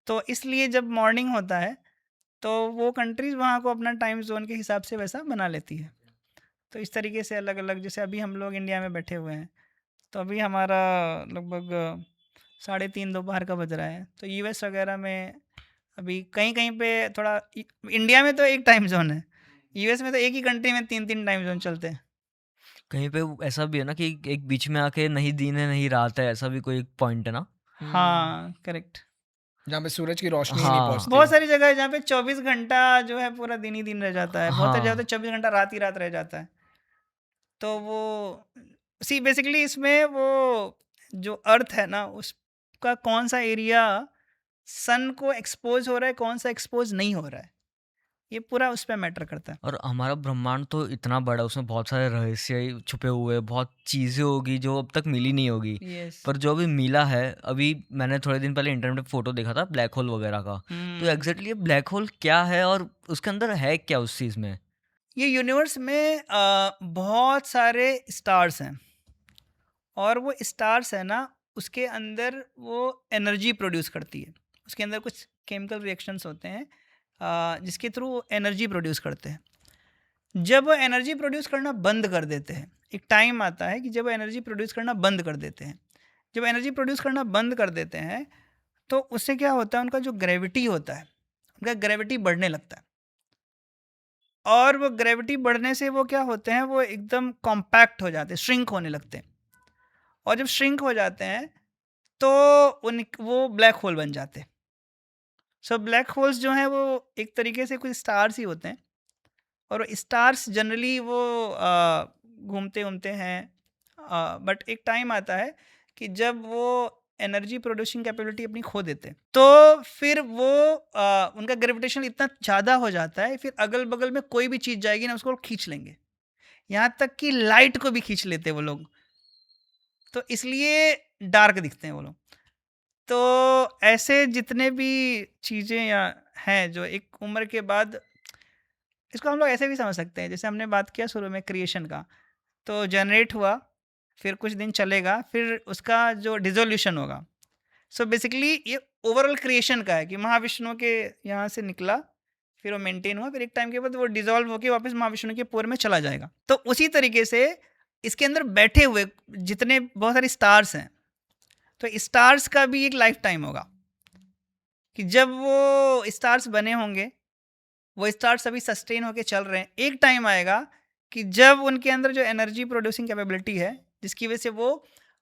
तो इसलिए जब मॉर्निंग होता है तो वो कंट्रीज़ वहाँ को अपना टाइम ज़ोन के हिसाब से वैसा बना लेती है। तो इस तरीके से अलग-अलग, जैसे अभी हम लोग इंडिया में बैठे हुए हैं, तो अभी हमारा लगभग 3:30 दोपहर का बज रहा है। तो यूएस वगैरह में अभी कहीं-कहीं पे थोड़ा इंडिया में तो एक टाइम ज़ोन है, यूएस में तो एक ही कंट्री में 3-3 टाइम ज़ोन चलते हैं। कहीं पे ऐसा भी है ना कि एक बीच में आके नहीं दिन है नहीं रात है, ऐसा भी कोई एक पॉइंट है ना? हाँ, करेक्ट। जहाँ पे सूरज की रोशनी ही नहीं हाँ। पहुँचती बहुत है। सारी जगह है जहाँ पे 24 घंटा जो है पूरा दिन ही दिन रह जाता है, बहुत सारी जगह तो हाँ। 24 घंटा रात ही रात रह जाता है। तो वो बेसिकली इसमें वो जो अर्थ है ना, उसका कौन सा एरिया सन को एक्सपोज हो रहा है, कौन सा एक्सपोज नहीं हो रहा है, ये पूरा उस पर मैटर करता है। और हमारा ब्रह्मांड तो इतना बड़ा है, उसमें बहुत सारे रहस्य छुपे हुए हैं, बहुत चीज़ें होगी जो अब तक मिली नहीं होगी। यस। पर जो अभी मिला है, अभी मैंने थोड़े दिन पहले इंटरनेट पे फोटो देखा था ब्लैक होल वगैरह का। तो एग्जैक्टली ये ब्लैक होल क्या है और उसके अंदर है क्या उस चीज़ में? ये यूनिवर्स में बहुत सारे स्टार्स हैं, और वो स्टार्स है ना, उसके अंदर वो एनर्जी प्रोड्यूस करती है। उसके अंदर कुछ केमिकल रिएक्शंस होते हैं जिसके थ्रू वो एनर्जी प्रोड्यूस करते हैं। जब वो एनर्जी प्रोड्यूस करना बंद कर देते हैं, एक टाइम आता है कि जब वो एनर्जी प्रोड्यूस करना बंद कर देते हैं। जब एनर्जी प्रोड्यूस करना बंद कर देते हैं तो उससे क्या होता है, उनका जो ग्रेविटी होता है, उनका ग्रेविटी बढ़ने लगता है, और वो ग्रेविटी बढ़ने से वो क्या होते हैं, वो एकदम कॉम्पैक्ट हो जाते हैं, श्रिंक होने लगते हैं। और जब श्रिंक हो जाते हैं तो वो ब्लैक होल बन जाते हैं। सो ब्लैक होल्स जो हैं वो एक तरीके से कुछ स्टार्स ही होते हैं, और स्टार्स जनरली वो घूमते घूमते हैं, बट एक टाइम आता है कि जब वो एनर्जी प्रोड्यूसिंग कैपेबिलिटी अपनी खो देते हैं, तो फिर वो उनका ग्रेविटेशन इतना ज़्यादा हो जाता है, फिर अगल बगल में कोई भी चीज़ जाएगी ना उसको खींच लेंगे, यहाँ तक कि लाइट को भी खींच लेते हैं वो लोग। तो इसलिए डार्क दिखते हैं वो लोग। तो ऐसे जितने भी चीज़ें या हैं जो एक उम्र के बाद, इसको हम लोग ऐसे भी समझ सकते हैं, जैसे हमने बात किया शुरू में क्रिएशन का, तो जनरेट हुआ, फिर कुछ दिन चलेगा, फिर उसका जो डिसोल्यूशन होगा। सो बेसिकली ये ओवरऑल क्रिएशन का है कि महाविष्णु के यहाँ से निकला, फिर वो मेंटेन हुआ, फिर एक टाइम के बाद वो डिसॉल्व होकर वापस महाविष्णु के पोर में चला जाएगा। तो उसी तरीके से इसके अंदर बैठे हुए जितने बहुत सारे स्टार्स हैं, तो स्टार्स का भी एक लाइफ टाइम होगा कि जब वो स्टार्स बने होंगे, वो स्टार्स अभी सस्टेन होके चल रहे हैं, एक टाइम आएगा कि जब उनके अंदर जो एनर्जी प्रोड्यूसिंग कैपेबिलिटी है, जिसकी वजह से वो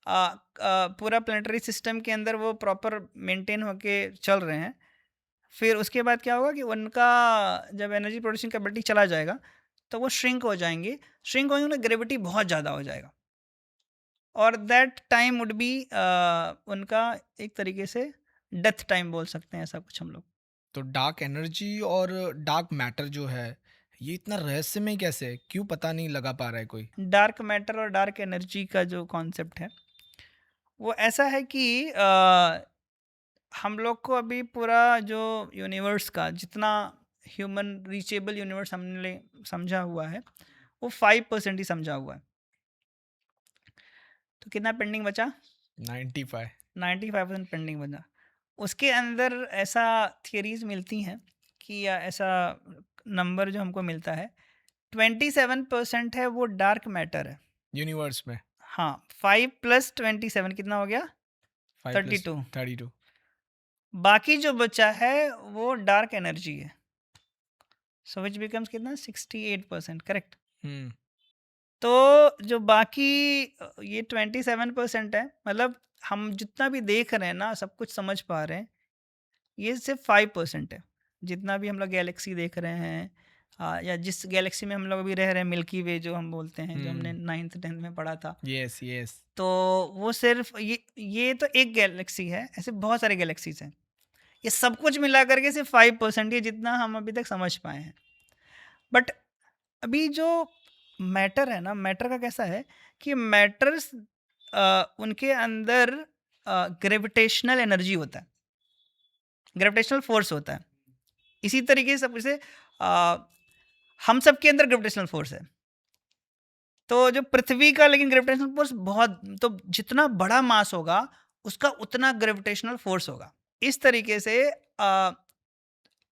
पूरा प्लेनेटरी सिस्टम के अंदर वो प्रॉपर मेंटेन होके चल रहे हैं, फिर उसके बाद क्या होगा कि उनका जब एनर्जी प्रोड्यूसिंग कैपेबिलिटी चला जाएगा तो वो श्रिंक हो जाएंगे, श्रिंक होंगे, उनका ग्रेविटी बहुत ज़्यादा हो जाएगा, और दैट टाइम वुड बी उनका एक तरीके से डेथ टाइम बोल सकते हैं, ऐसा कुछ हम लोग। तो डार्क एनर्जी और डार्क मैटर जो है, ये इतना रहस्यमय कैसे है? क्यों पता नहीं लगा पा रहा है कोई? डार्क मैटर और डार्क एनर्जी का जो कॉन्सेप्ट है वो ऐसा है कि हम लोग को अभी पूरा जो यूनिवर्स का जितना ह्यूमन रीचेबल यूनिवर्स हमने समझा हुआ है, वो 5% ही समझा हुआ है। तो कितना पेंडिंग बचा? 95। 95% पेंडिंग बचा। उसके अंदर ऐसा थियरीज मिलती हैं कि या ऐसा नंबर जो हमको मिलता है 27% है वो डार्क मैटर है। यूनिवर्स में हाँ, 5 + 27 कितना हो गया? 5 + 32। 32। बाकी जो बचा है वो डार्क एनर्जी है। सो विच बिकम्स कितना? 68%, करेक्ट। हम्म। तो जो बाकी ये 27% है, मतलब हम जितना भी देख रहे हैं ना, सब कुछ समझ पा रहे हैं, ये सिर्फ 5% है। जितना भी हम लोग गैलेक्सी देख रहे हैं, या जिस गैलेक्सी में हम लोग अभी रह रहे हैं, मिल्की वे जो हम बोलते हैं, जो हमने 9th 10th में पढ़ा था, यस यस। तो वो सिर्फ ये तो एक गैलेक्सी है। ऐसे बहुत सारे गैलेक्सीज हैं। ये सब कुछ मिला करके सिर्फ 5% ही जितना हम अभी तक समझ पाए हैं। बट अभी जो मैटर है ना, मैटर का कैसा है कि मैटर्स उनके अंदर ग्रेविटेशनल एनर्जी होता है, ग्रेविटेशनल फोर्स होता है। इसी तरीके से जैसे हम सब के अंदर ग्रेविटेशनल फोर्स है। तो जो पृथ्वी का लेकिन ग्रेविटेशनल फोर्स बहुत, तो जितना बड़ा मास होगा उसका उतना ग्रेविटेशनल फोर्स होगा। इस तरीके से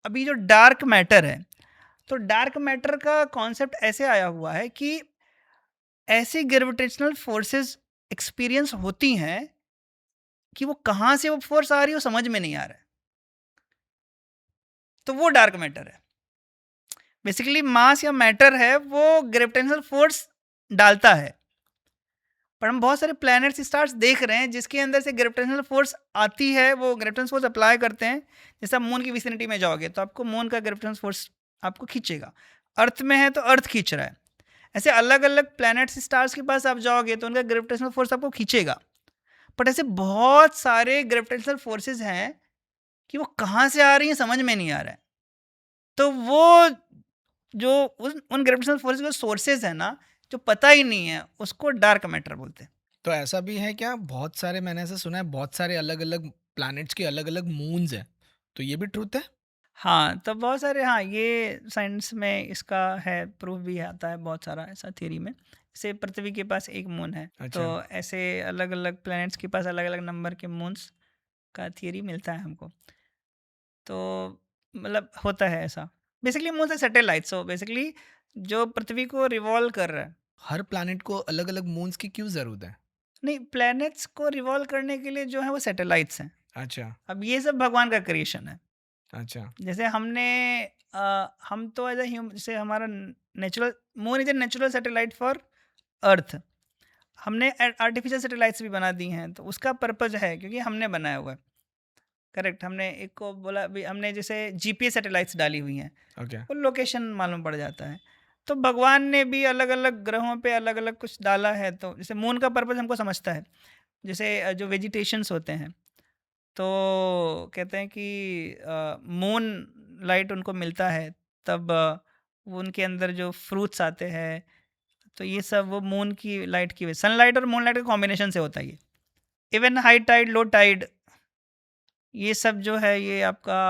अभी जो डार्क मैटर है, तो डार्क मैटर का कॉन्सेप्ट ऐसे आया हुआ है कि ऐसी ग्रेविटेशनल फोर्सेस एक्सपीरियंस होती हैं कि वो कहाँ से वो फोर्स आ रही है वो समझ में नहीं आ रहा है। तो वो डार्क मैटर है। बेसिकली मास या मैटर है वो ग्रेविटेशनल फोर्स डालता है, पर हम बहुत सारे प्लैनेट्स स्टार्स देख रहे हैं जिसके अंदर से ग्रेविटेशनल फोर्स आती है, वो ग्रेविटेशनल फोर्स अप्लाई करते हैं। जैसे आप मून की विसिनिटी में जाओगे तो आपको मून का ग्रेविटेशनल फोर्स आपको खींचेगा। अर्थ में है तो अर्थ खींच रहा है। ऐसे अलग अलग प्लैनेट्स स्टार्स के पास आप जाओगे तो उनका ग्रेविटेशनल फोर्स आपको खींचेगा। बट ऐसे बहुत सारे ग्रेविटेशनल फोर्सेस हैं कि वो कहाँ से आ रही हैं समझ में नहीं आ रहा है। तो वो जो उन ग्रेविटेशनल फोर्सेस के सोर्सेज है ना, जो पता ही नहीं है, उसको डार्क मैटर बोलते हैं। तो ऐसा भी है क्या, बहुत सारे मैंने ऐसा सुना है, बहुत सारे अलग अलग प्लैनेट्स के अलग अलग मून्स हैं, तो ये भी ट्रूथ है? हाँ, तो बहुत सारे, हाँ, ये साइंस में इसका है, प्रूफ भी आता है बहुत सारा ऐसा थियरी में। जैसे पृथ्वी के पास एक मून है, अच्छा। तो ऐसे अलग अलग प्लैनेट्स के पास अलग अलग नंबर के मून्स का थियरी मिलता है हमको। तो मतलब होता है ऐसा। बेसिकली मून से सैटेलाइट, सो बेसिकली जो पृथ्वी को रिवॉल्व कर रहा है। हर प्लैनेट को अलग अलग मून्स की क्यों जरूरत है? नहीं, प्लैनेट्स को रिवॉल्व करने के लिए जो है वो सैटेलाइट्स हैं। अच्छा अब ये सब भगवान का क्रिएशन है। अच्छा। जैसे हमने हम तो एज ए जैसे हमारा natural moon is a natural satellite for earth. हमने आर्टिफिशियल सैटेलाइट्स भी बना दी हैं, तो उसका पर्पज है क्योंकि हमने बनाया हुआ है। करेक्ट। हमने एक को बोला भी, हमने जैसे जीपीएस सैटेलाइट्स डाली हुई हैं, ओके। वो लोकेशन मालूम पड़ जाता है। तो भगवान ने भी अलग अलग ग्रहों पे अलग अलग कुछ डाला है। तो जैसे मून का पर्पज हमको समझता है। जैसे जो वेजिटेशंस होते हैं, तो कहते हैं कि मून लाइट उनको मिलता है, तब वो उनके अंदर जो फ्रूट्स आते हैं, तो ये सब वो मून की लाइट की वजह, सनलाइट और मून लाइट के कॉम्बिनेशन से होता है ये। Even high tide, low tide, ये सब जो है ये आपका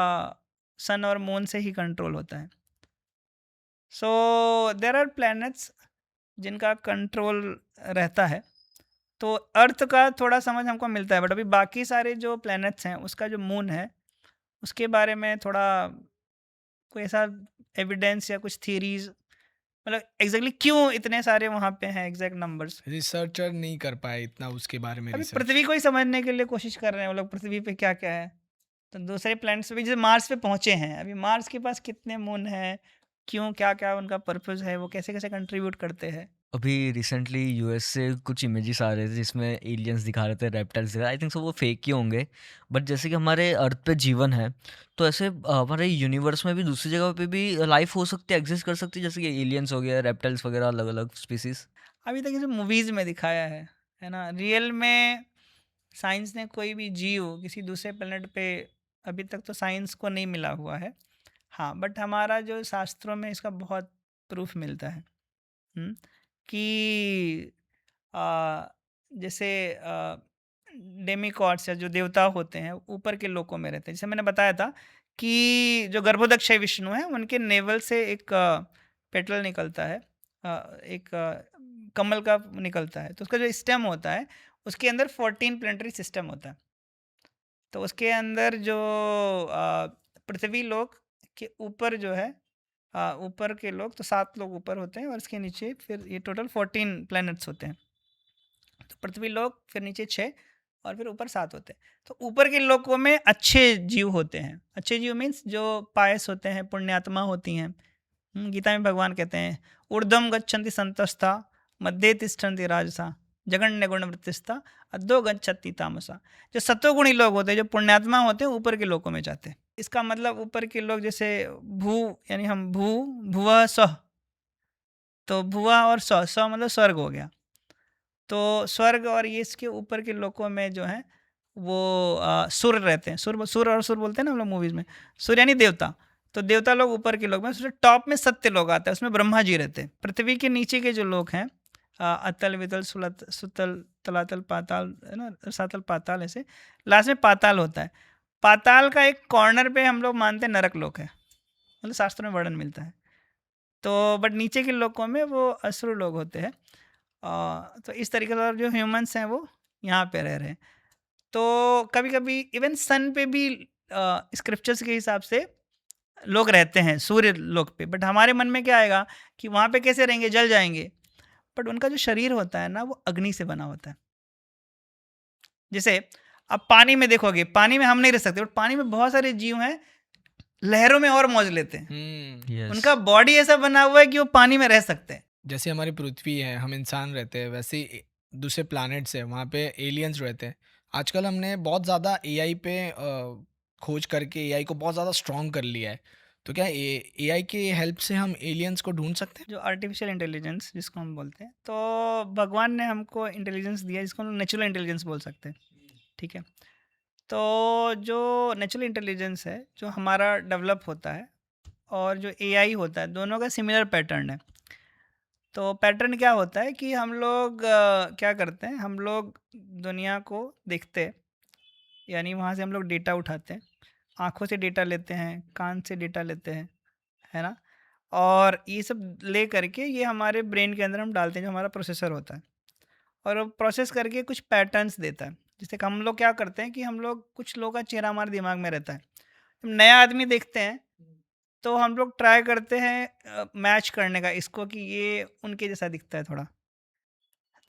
सन और मून से ही कंट्रोल होता है। सो देर आर प्लैनेट्स जिनका कंट्रोल रहता है। तो अर्थ का थोड़ा समझ हमको मिलता है, बट अभी बाकी सारे जो प्लैनेट्स हैं उसका जो मून है उसके बारे में थोड़ा कोई ऐसा एविडेंस या कुछ थियरीज, मतलब एग्जैक्टली क्यों इतने सारे वहाँ पे हैं एग्जैक्ट नंबर्स, रिसर्चर नहीं कर पाए इतना उसके बारे में अभी रिसर्च। पृथ्वी को ही समझने के लिए कोशिश कर रहे हैं वो लोग, पृथ्वी पे क्या क्या है। तो दूसरे प्लैनेट्स पे भी, जैसे मार्स पे पहुँचे हैं, अभी मार्स के पास कितने मून हैं, क्यों, क्या क्या उनका पर्पस है, वो कैसे कैसे कंट्रीब्यूट करते हैं। अभी रिसेंटली यूएस से कुछ इमेजेस आ रहे थे जिसमें एलियंस दिखा रहे थे, रेप्टाइल्स दिखा, आई थिंक सो वो फेक ही होंगे। बट जैसे कि हमारे अर्थ पे जीवन है, तो ऐसे हमारे यूनिवर्स में भी दूसरी जगह पे भी लाइफ हो सकती है, एग्जिस्ट कर सकती है, जैसे कि एलियंस हो गया, रेप्टाइल्स वगैरह, अलग अलग स्पीसीज। अभी तक जैसे मूवीज़ में दिखाया है ना, रियल में साइंस ने कोई भी जीव किसी दूसरे प्लेनेट पे, अभी तक तो साइंस को नहीं मिला हुआ है। हाँ, बट हमारा जो शास्त्रों में इसका बहुत प्रूफ मिलता है। हुँ, कि अ, जैसे डेमिगॉड्स या जो देवता होते हैं ऊपर के लोकों में रहते हैं। जैसे मैंने बताया था कि जो गर्भोदक्षय विष्णु हैं उनके नेवल से एक पेटल निकलता है, एक कमल का निकलता है, तो उसका जो स्टेम होता है उसके अंदर 14 प्लेनेटरी सिस्टम होता है। तो उसके अंदर जो पृथ्वी लोक के ऊपर जो है, ऊपर के लोग तो 7 लोग ऊपर होते हैं और इसके नीचे फिर ये टोटल 14 प्लैनेट्स होते हैं। तो पृथ्वी लोक, फिर नीचे 6 और फिर ऊपर 7 होते हैं। तो ऊपर के लोकों में अच्छे जीव होते हैं। अच्छे जीव मीन्स जो पायस होते हैं, पुण्यात्मा होती हैं। गीता में भगवान कहते हैं ऊर्ध्वम गच्छन्ति संतस्था मध्ये तिष्ठन्ति राजसा जगन्य गुण वृत्तिस्था अधो गच्छति तामसा। जो सत्वगुणी लोग होते हैं, जो पुण्यात्मा होते हैं, ऊपर के लोकों में जाते हैं। इसका मतलब ऊपर के लोग जैसे भू, यानी हम भुवः स्वः, तो भुआ और स्व मतलब स्वर्ग हो गया। तो स्वर्ग और ये इसके ऊपर के लोकों में जो है वो सुर रहते हैं। सुर और सुर बोलते हैं ना हम लोग मूवीज में। सुर यानी देवता। तो देवता लोग ऊपर के लोग में, उसमें टॉप में सत्य लोग आते हैं, उसमें ब्रह्मा जी रहते हैं। पृथ्वी के नीचे के जो लोग हैं, अतल वितल सुतल तलातल पाताल, है ना, सातल पाताल, ऐसे लास्ट में पाताल होता है। पाताल का एक कॉर्नर पे हम लोग मानते हैं नरक लोक है, मतलब शास्त्रों में वर्णन मिलता है। तो बट नीचे के लोकों में वो असुर लोग होते हैं। तो इस तरीके से जो ह्यूमंस हैं वो यहाँ पे रह रहे हैं। तो कभी कभी इवन सन पे भी स्क्रिप्चर्स के हिसाब से लोग रहते हैं, सूर्य लोक पे। बट हमारे मन में क्या आएगा कि वहाँ पे कैसे रहेंगे, जल जाएंगे। बट उनका जो शरीर होता है ना, वो अग्नि से बना होता है। जैसे आप पानी में देखोगे, पानी में हम नहीं रह सकते, बट पानी में बहुत सारे जीव हैं लहरों में और मौज लेते हैं। यस उनका बॉडी ऐसा बना हुआ है कि वो पानी में रह सकते हैं। जैसे हमारी पृथ्वी है, हम इंसान रहते हैं, वैसे ही दूसरे प्लैनेट्स है, वहाँ पे एलियंस रहते हैं। आजकल हमने बहुत ज़्यादा एआई पे खोज करके एआई को बहुत ज़्यादा स्ट्रॉन्ग कर लिया है। तो क्या एआई की हेल्प से हम एलियंस को ढूंढ सकते हैं? जो आर्टिफिशियल इंटेलिजेंस जिसको हम बोलते हैं, तो भगवान ने हमको इंटेलिजेंस दिया जिसको हम नेचुरल इंटेलिजेंस बोल सकते हैं। ठीक है। तो जो नेचुरल इंटेलिजेंस है, जो हमारा डेवलप होता है, और जो एआई होता है, दोनों का सिमिलर पैटर्न है। तो पैटर्न क्या होता है कि हम लोग क्या करते हैं, हम लोग दुनिया को देखते हैं, यानी वहाँ से हम लोग डेटा उठाते हैं, आँखों से डेटा लेते हैं, कान से डेटा लेते हैं, है ना। और ये सब ले करके ये हमारे ब्रेन के अंदर हम डालते हैं, जो हमारा प्रोसेसर होता है, और वो प्रोसेस करके कुछ पैटर्न्स देता है। जैसे कि हम लोग क्या करते हैं कि हम लोग, कुछ लोगों का चेहरा हमारे दिमाग में रहता है। जब नया आदमी देखते हैं तो हम लोग ट्राई करते हैं मैच करने का इसको, कि ये उनके जैसा दिखता है थोड़ा,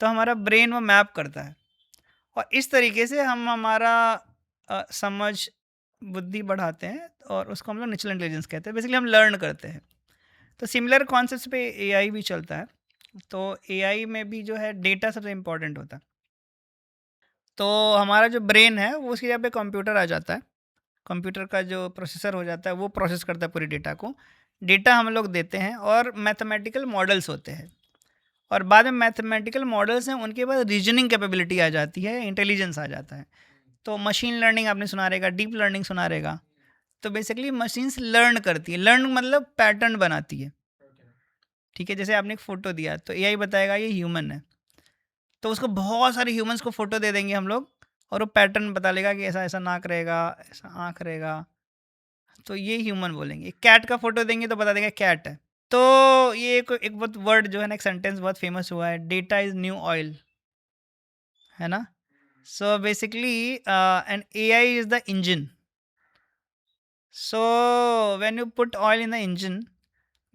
तो हमारा ब्रेन वो मैप करता है। और इस तरीके से हम हमारा समझ, बुद्धि बढ़ाते हैं, और उसको हम लोग नेचुरल इंटेलिजेंस कहते हैं। बेसिकली हम लर्न करते हैं। तो सिमिलर कॉन्सेप्ट्स पे एआई भी चलता है। तो एआई में भी जो है डेटा सबसे इम्पोर्टेंट होता है। तो हमारा जो ब्रेन है वो उसकी जगह पे कंप्यूटर आ जाता है। कंप्यूटर का जो प्रोसेसर हो जाता है वो प्रोसेस करता है पूरी डेटा को। डेटा हम लोग देते हैं, और मैथमेटिकल मॉडल्स होते हैं, और बाद में मैथमेटिकल मॉडल्स हैं उनके बाद रीजनिंग कैपेबिलिटी आ जाती है, इंटेलिजेंस आ जाता है। तो मशीन लर्निंग आपने सुना रहेगा, डीप लर्निंग सुना रहेगा। तो बेसिकली मशीन्स लर्न करती है। लर्न मतलब पैटर्न बनाती है। ठीक है। जैसे आपने एक फ़ोटो दिया तो एआई बताएगा ये ह्यूमन है, तो उसको बहुत सारे ह्यूमंस को फ़ोटो दे देंगे हम लोग, और वो पैटर्न बता लेगा कि ऐसा ऐसा नाक रहेगा, ऐसा आँख रहेगा, तो ये ह्यूमन बोलेंगे। कैट का फ़ोटो देंगे तो बता देंगे कैट है। तो ये एक बहुत वर्ड जो है ना, एक सेंटेंस बहुत फेमस हुआ है, डेटा इज़ न्यू ऑयल, है ना। So basically an AI is the engine. So when you put oil in the engine,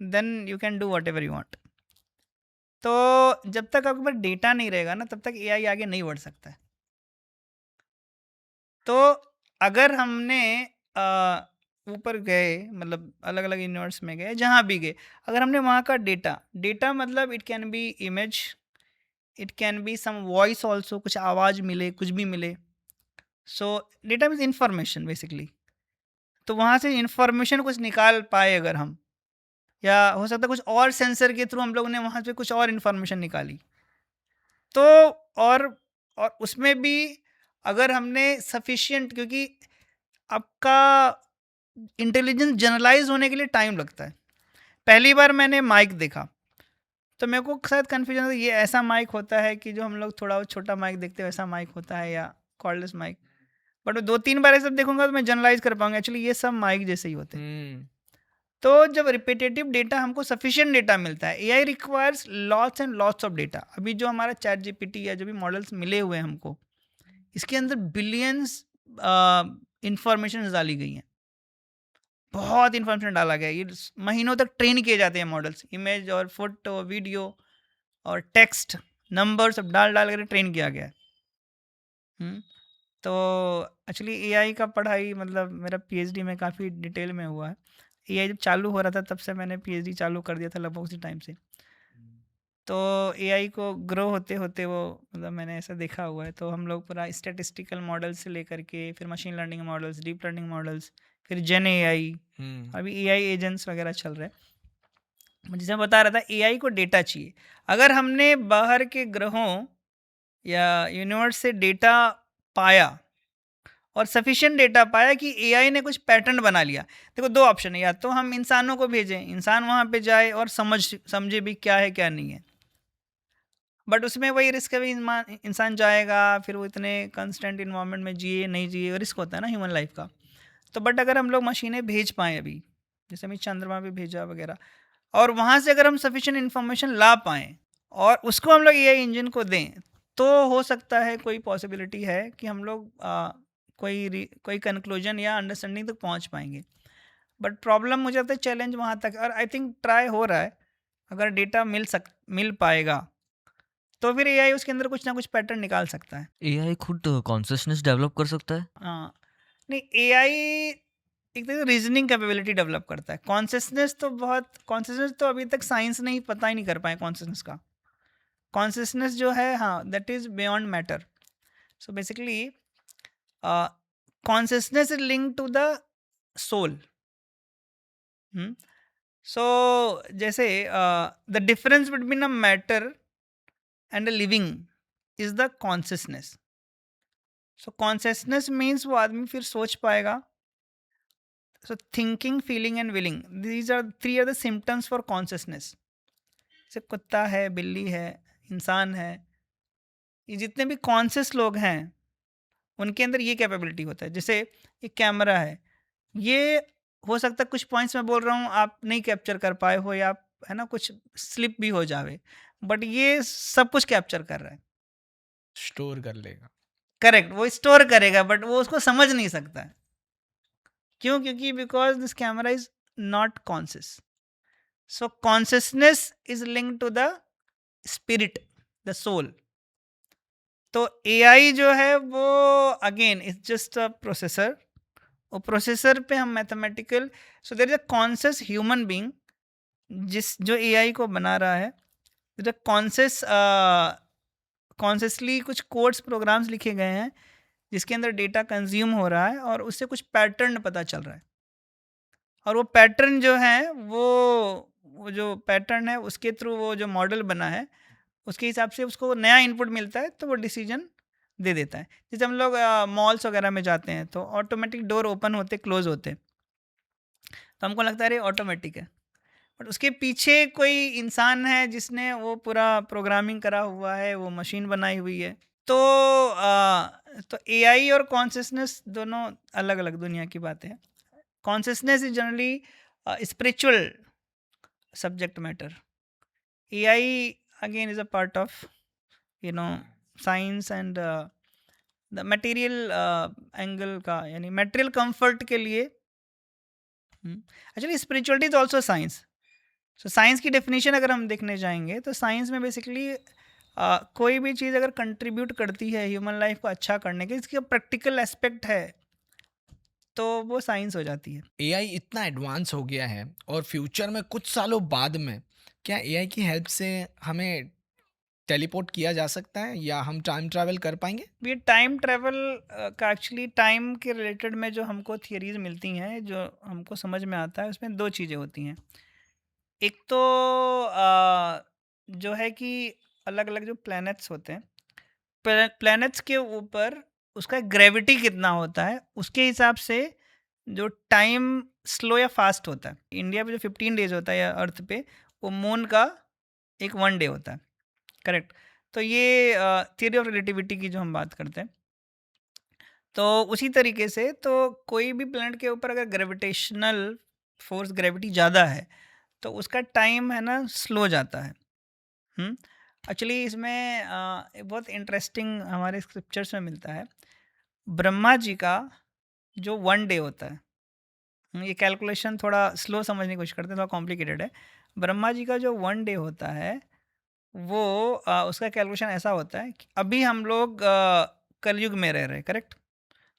then you can do whatever you want. तो जब तक आपके पास डेटा नहीं रहेगा ना, तब तक एआई आगे नहीं बढ़ सकता है। तो अगर हमने ऊपर गए, मतलब अलग अलग यूनिवर्स में गए, जहाँ भी गए, अगर हमने वहाँ का डेटा मतलब it can be image, it can be some voice also, कुछ आवाज़ मिले, कुछ भी मिले। So data means information basically. तो वहाँ से इंफॉर्मेशन कुछ निकाल पाए अगर हम, या हो सकता है कुछ और सेंसर के थ्रू हम लोगों ने वहाँ से कुछ और इन्फॉर्मेशन निकाली, तो और उसमें भी अगर हमने सफिशिएंट, क्योंकि आपका इंटेलिजेंस जनरलाइज होने के लिए टाइम लगता है। पहली बार मैंने माइक देखा तो मेरे को शायद कन्फ्यूजन था, ये ऐसा माइक होता है कि जो हम लोग थोड़ा छोटा माइक देखते हैं वैसा माइक होता है, या कॉर्डलेस माइक। बट 2-3 बार ये सब देखूंगा तो मैं जनरलाइज कर पाऊंगा, एक्चुअली ये सब माइक जैसे ही होते हैं। तो जब रिपीटेटिव डेटा हमको सफिशिएंट डेटा मिलता है, AI requires lots and lots of data. अभी जो हमारा चैट जीपीटी या जो भी मॉडल्स मिले हुए हैं हमको, इसके अंदर बिलियंस इंफॉर्मेशन डाली गई हैं, बहुत इंफॉर्मेशन डाला गया है। ये महीनों तक ट्रेन किए जाते हैं मॉडल्स, इमेज और फोटो, वीडियो और टेक्स्ट, नंबर सब डाल डाल कर ट्रेन किया गया है। हम्म, तो एक्चुअली एआई का पढ़ाई मतलब मेरा पीएचडी में काफ़ी डिटेल में हुआ है। एआई जब चालू हो रहा था तब से मैंने पीएचडी चालू कर दिया था, लगभग उसी टाइम से। तो एआई को ग्रो होते होते वो मतलब मैंने ऐसा देखा हुआ है। तो हम लोग पूरा स्टैटिस्टिकल मॉडल से लेकर के फिर machine learning models, deep learning models, फिर जेन एआई, अभी एआई एजेंट्स वगैरह चल रहे हैं। जैसे मैं बता रहा था, एआई को डेटा चाहिए। अगर हमने बाहर के ग्रहों या यूनिवर्स से डेटा पाया और सफिशिएंट डेटा पाया कि एआई ने कुछ पैटर्न बना लिया, देखो दो ऑप्शन है, या तो हम इंसानों को भेजें, इंसान वहाँ पे जाए और समझे भी क्या है क्या नहीं है, बट उसमें वही रिस्क है भी, इंसान जाएगा फिर वो इतने कंस्टेंट इन्वायरमेंट में जिए नहीं जिए, रिस्क होता है ना ह्यूमन लाइफ का। तो बट अगर हम लोग मशीनें भेज पाएँ अभी, जैसे अभी चंद्रमा पे भेजा वगैरह, और वहाँ से अगर हम सफिशिएंट इन्फॉर्मेशन ला पाएँ और उसको हम लोग एआई इंजन को दें, तो हो सकता है कोई पॉसिबिलिटी है कि हम लोग कोई कंक्लूजन या अंडरस्टैंडिंग तक पहुँच पाएंगे। बट प्रॉब्लम मुझे लगता है चैलेंज वहाँ तक, और आई थिंक ट्राई हो रहा है। अगर डेटा मिल पाएगा तो फिर एआई उसके अंदर कुछ ना कुछ पैटर्न निकाल सकता है। एआई खुद कॉन्शियसनेस डेवलप कर सकता है? हाँ, नहीं, एआई एक तरह से रीजनिंग कैपेबिलिटी डेवलप करता है। कॉन्शियसनेस तो अभी तक साइंस ने ही पता ही नहीं कर पाए कॉन्शियसनेस का। कॉन्शियसनेस जो है, हाँ, that is beyond matter. So basically consciousness is link to the soul. So जैसे the difference between a matter and a living is the consciousness. So consciousness means वो आदमी फिर सोच पाएगा। So thinking, feeling and willing, these are three are the symptoms for consciousness. जैसे कुत्ता है, बिल्ली है, इंसान है, ये जितने भी कॉन्शियस लोग हैं उनके अंदर ये कैपेबिलिटी होता है। जैसे एक कैमरा है, ये हो सकता है कुछ पॉइंट्स मैं बोल रहा हूँ आप नहीं कैप्चर कर पाए हो, या है ना कुछ स्लिप भी हो जावे, बट ये सब कुछ कैप्चर कर रहा है। स्टोर कर लेगा। करेक्ट, वो स्टोर करेगा बट वो उसको समझ नहीं सकता है। क्यों? क्योंकि because this camera is not conscious. So consciousness is link to the spirit, the soul. तो एआई जो है वो again is just a processor. वो प्रोसेसर पे हम mathematical, so there is a conscious human being जो एआई को बना रहा है। जो कॉन्शियसली कुछ कोड्स, प्रोग्राम्स लिखे गए हैं जिसके अंदर डेटा कंज्यूम हो रहा है और उससे कुछ पैटर्न पता चल रहा है। और वो पैटर्न जो है वो जो पैटर्न है उसके थ्रू वो जो मॉडल बना है उसके हिसाब से उसको नया इनपुट मिलता है तो वो डिसीजन दे देता है। जैसे हम लोग मॉल्स वगैरह में जाते हैं तो ऑटोमेटिक डोर ओपन होते क्लोज होते, तो हमको लगता है अरे ऑटोमेटिक है, बट उसके पीछे कोई इंसान है जिसने वो पूरा प्रोग्रामिंग करा हुआ है, वो मशीन बनाई हुई है। तो एआई और कॉन्शियसनेस दोनों अलग अलग दुनिया की बातें हैं। Consciousness is generally spiritual subject matter. AI again is a part of science and the material angle का, यानी मटेरियल कंफर्ट के लिए। Actually spirituality is also science. So science की डेफिनेशन अगर हम देखने जाएंगे तो साइंस में बेसिकली कोई भी चीज़ अगर कंट्रीब्यूट करती है ह्यूमन लाइफ को अच्छा करने के, इसका प्रैक्टिकल एस्पेक्ट है, तो वो साइंस हो जाती है। एआई इतना एडवांस हो गया है और फ्यूचर में कुछ सालों बाद में क्या एआई की हेल्प से हमें टेलीपोर्ट किया जा सकता है या हम टाइम ट्रैवल कर पाएंगे? ये टाइम ट्रैवल का एक्चुअली टाइम के रिलेटेड में जो हमको थियरीज मिलती हैं, जो हमको समझ में आता है, उसमें दो चीज़ें होती हैं। एक तो जो है कि अलग अलग जो प्लैनेट्स होते हैं, प्लैनेट्स के ऊपर उसका ग्रेविटी कितना होता है उसके हिसाब से जो टाइम स्लो या फास्ट होता है। इंडिया पे जो 15 डेज होता है या अर्थ पे, वो मून का एक 1 डे होता है। करेक्ट। तो ये थियरी ऑफ रिलेटिविटी की जो हम बात करते हैं, तो उसी तरीके से तो कोई भी प्लैनेट के ऊपर अगर ग्रेविटेशनल फोर्स ग्रेविटी ज़्यादा है, तो उसका टाइम है ना स्लो जाता है। एक्चुअली इसमें एक बहुत इंटरेस्टिंग हमारे स्क्रिप्चर्स में मिलता है। ब्रह्मा जी का जो 1 डे होता है, ये कैलकुलेशन थोड़ा स्लो समझने की कोशिश करते हैं, थोड़ा कॉम्प्लिकेटेड है। ब्रह्मा जी का जो 1 डे होता है, वो उसका कैलकुलेशन ऐसा होता है कि अभी हम लोग कलयुग में रह रहे हैं, करेक्ट?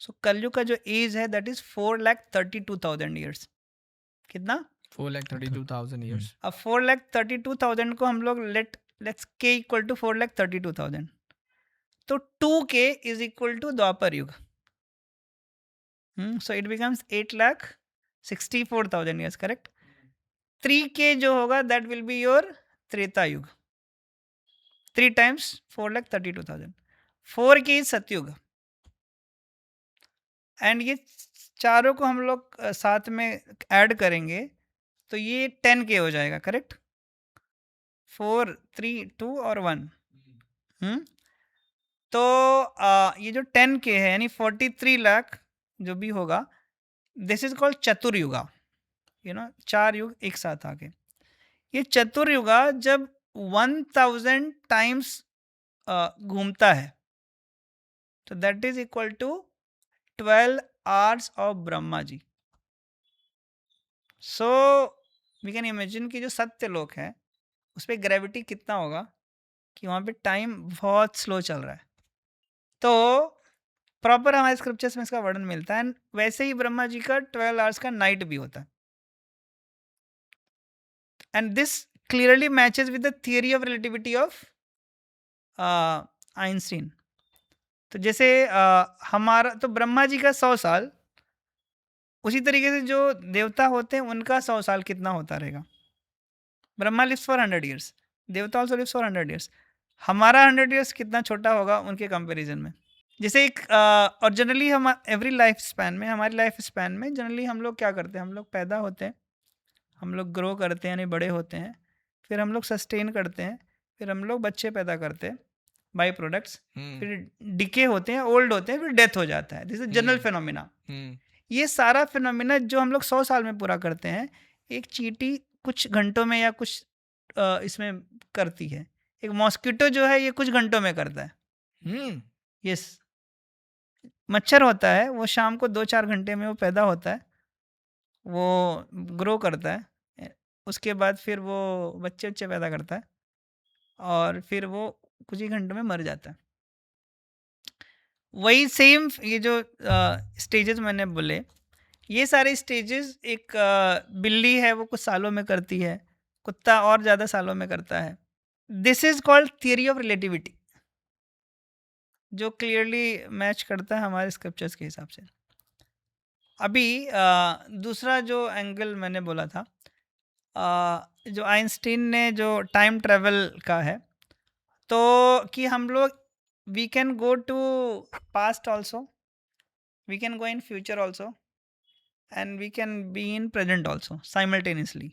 सो कलयुग का जो एज है दैट इज़ 4,32,000 ईयर्स। कितना? 4,32,000 years. अब 4,32,000 को हम लोग लेट्स के इक्वल टू 4,32,000, तो 2k इज इक्वल टू द्वापर युग। So it becomes 8,64,000 years, correct? 3k जो होगा that will be your Treta युग। 3 times 4,32,000। 4k इज सतयुग। एंड ये चारों को हम लोग साथ में ऐड करेंगे तो ये 10k हो जाएगा, करेक्ट? 4, 3, 2 और 1। तो ये जो 10k है यानी 43 लाख जो भी होगा, दिस इज कॉल्ड चतुर्युगा। 4 युग एक साथ आके, ये चतुर्युगा जब 1000 टाइम्स घूमता है, तो that is equal to 12 hours of Brahma ji. So we can imagine कि जो सत्यलोक है उस पर ग्रेविटी कितना होगा कि वहाँ पे टाइम बहुत स्लो चल रहा है। तो प्रॉपर हमारे स्क्रिप्चर्स में इसका वर्णन मिलता है। वैसे ही ब्रह्मा जी का 12 आवर्स का नाइट भी होता है। And this clearly matches with the theory of relativity of Einstein. तो जैसे हमारा तो ब्रह्मा जी का 100 साल, उसी तरीके से जो देवता होते हैं उनका 100 साल कितना होता रहेगा? ब्रह्मा लिव्स फॉर 100 ईयर्स, देवता ऑल्सो लिव्स फॉर 100 ईयर्स। हमारा 100 ईयर्स कितना छोटा होगा उनके कंपैरिजन में? जैसे एक और जनरली हम एवरी लाइफ स्पैन में, हमारी लाइफ स्पैन में जनरली हम लोग क्या करते हैं? हम लोग पैदा होते हैं, हम लोग ग्रो करते हैं यानी बड़े होते हैं, फिर हम लोग सस्टेन करते हैं, फिर हम लोग बच्चे पैदा करते हैं बाई प्रोडक्ट्स, फिर डिके होते हैं, ओल्ड होते हैं, फिर डेथ हो जाता है। This is general phenomena. ये सारा फिनोमिना जो हम लोग 100 साल में पूरा करते हैं, एक चींटी कुछ घंटों में या कुछ इसमें करती है। एक मॉस्किटो जो है ये कुछ घंटों में करता है। यस, मच्छर होता है वो शाम को 2-4 घंटे में वो पैदा होता है, वो ग्रो करता है, उसके बाद फिर वो बच्चे पैदा करता है और फिर वो कुछ ही घंटों में मर जाता है। वही सेम ये जो स्टेजेस मैंने बोले, ये सारे स्टेजेस एक बिल्ली है वो कुछ सालों में करती है, कुत्ता और ज़्यादा सालों में करता है। This is called theory of relativity, जो क्लियरली मैच करता है हमारे स्क्रिप्चर्स के हिसाब से। अभी दूसरा जो एंगल मैंने बोला था, जो आइंस्टीन ने जो टाइम ट्रेवल का है, तो कि हम लोग we can go to past also, we can go in future also, and we can be in present also simultaneously,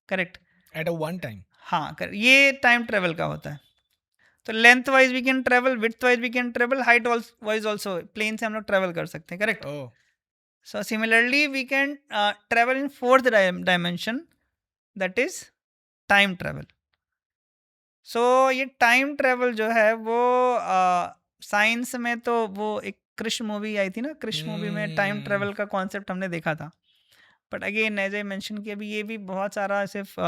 correct? At a one time. हाँ, कर ये टाइम ट्रेवल का होता है। तो length wise we can travel, width wise we can travel, height wise also, plane से हम लोग ट्रेवल कर सकते हैं, correct? Oh. So similarly we can travel in fourth dimension, that is time travel. So ये टाइम ट्रेवल जो है वो साइंस में तो वो एक क्रिश मूवी आई थी ना, क्रिश मूवी में टाइम ट्रेवल का कॉन्सेप्ट हमने देखा था। But again as I mention कि अभी ये भी बहुत सारा सिर्फ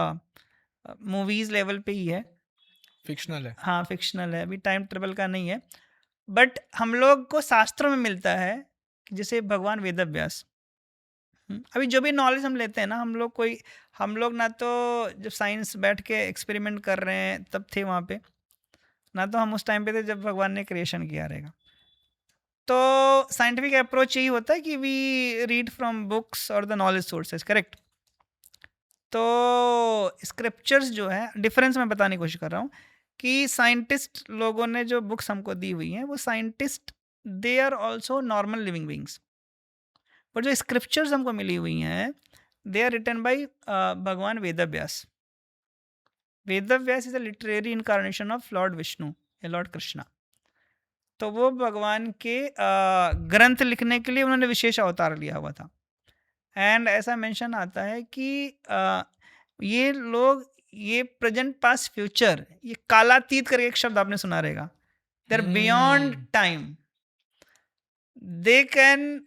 मूवीज लेवल पे ही है, फिक्शनल है। हाँ फिक्शनल है, अभी टाइम ट्रेवल का नहीं है। बट हम लोग को शास्त्रों में मिलता है कि जैसे भगवान वेदव्यास, अभी जो भी नॉलेज हम लेते हैं ना, हम लोग ना तो जब साइंस बैठ के एक्सपेरिमेंट कर रहे हैं तब थे वहाँ पे, ना तो हम उस टाइम पे थे जब भगवान ने क्रिएशन किया रहेगा। तो साइंटिफिक अप्रोच यही होता है कि वी रीड फ्रॉम बुक्स और द नॉलेज सोर्सेज, करेक्ट? तो स्क्रिप्चर्स जो है, डिफरेंस मैं बताने की कोशिश कर रहा हूँ कि साइंटिस्ट लोगों ने जो बुक्स हमको दी हुई हैं, वो scientist they are also normal living beings. पर जो स्क्रिप्चर्स हमको मिली हुई हैं, they are written by Bhagwan Vedvyas. Vedvyas is a literary incarnation of lord Vishnu या लॉर्ड कृष्णा। तो वो भगवान के ग्रंथ लिखने के लिए उन्होंने विशेष अवतार लिया हुआ था। एंड ऐसा मेंशन आता है कि ये लोग ये प्रेजेंट पास्ट फ्यूचर ये कालातीत करके एक शब्द आपने सुना रहेगा. They are beyond hmm, time. They can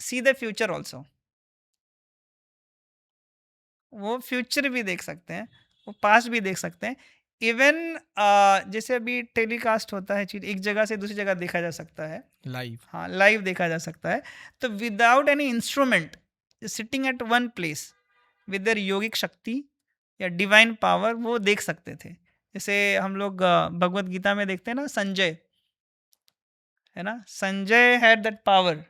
see the future also. वो फ्यूचर भी देख सकते हैं, वो पास्ट भी देख सकते हैं. इवन जैसे अभी टेलीकास्ट होता है चीज एक जगह से दूसरी जगह देखा जा सकता है. लाइव. हाँ, लाइव देखा जा सकता है. तो without any instrument sitting at one place with there योगिक शक्ति या डिवाइन पावर वो देख सकते थे. जैसे हम लोग भगवत गीता में देखते हैं ना, संजय है ना, संजय हैड दैट पावर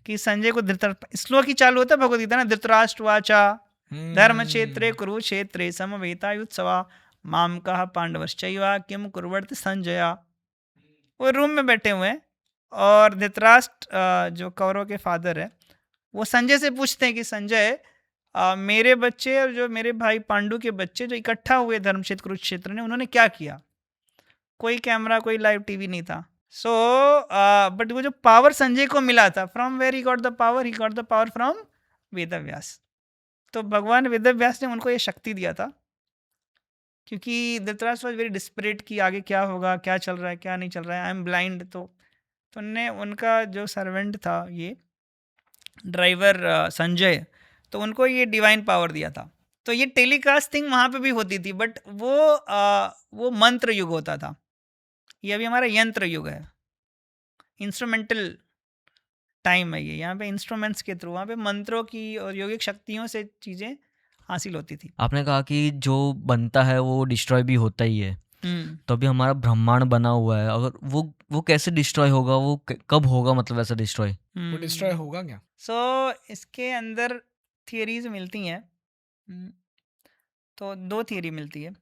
कि संजय को धृतराष्ट्र, श्लोक ही चालू होता है भगवत गीता ना, धृतराष्ट्र वाचा धर्म क्षेत्रे हम्म, कुरुक्षेत्रे समवेतायुत्सवा माम कहा पांडवश्चैवा किम कुर्वत संजया. वो रूम में बैठे हुए हैं और धृतराष्ट्र जो कौरव के फादर है वो संजय से पूछते हैं कि संजय मेरे बच्चे और जो मेरे भाई पांडु के बच्चे जो इकट्ठा हुए धर्मक्षेत्र कुरुक्षेत्र ने उन्होंने क्या किया. कोई कैमरा कोई लाइव टीवी नहीं था. सो बट वो जो पावर संजय को मिला था, from where he got the power, he got the power from Vedvyas. तो भगवान वेदव्यास ने उनको ये शक्ति दिया था क्योंकि धृतराष्ट्र वाज वेरी डिस्परेट कि आगे क्या होगा, क्या चल रहा है, क्या नहीं चल रहा है, आई एम ब्लाइंड. तो उनने उनका जो सर्वेंट था ये ड्राइवर संजय, तो उनको ये डिवाइन पावर दिया था. तो ये टेलीकास्टिंग वहाँ पे भी होती थी बट वो मंत्र युग होता था. ये अभी हमारा यंत्र युग है, इंस्ट्रूमेंटल टाइम है ये. यहाँ पे इंस्ट्रूमेंट्स के थ्रू, वहाँ पे मंत्रों की और योगिक शक्तियों से चीज़ें हासिल होती थी. आपने कहा कि जो बनता है वो डिस्ट्रॉय भी होता ही है, तो अभी हमारा ब्रह्मांड बना हुआ है, अगर वो कैसे डिस्ट्रॉय होगा, वो कब होगा, मतलब ऐसा डिस्ट्रॉय? वो डिस्ट्रॉय होगा क्या? सो इसके अंदर थियरीज मिलती हैं. हम्म, तो दो थियरी मिलती है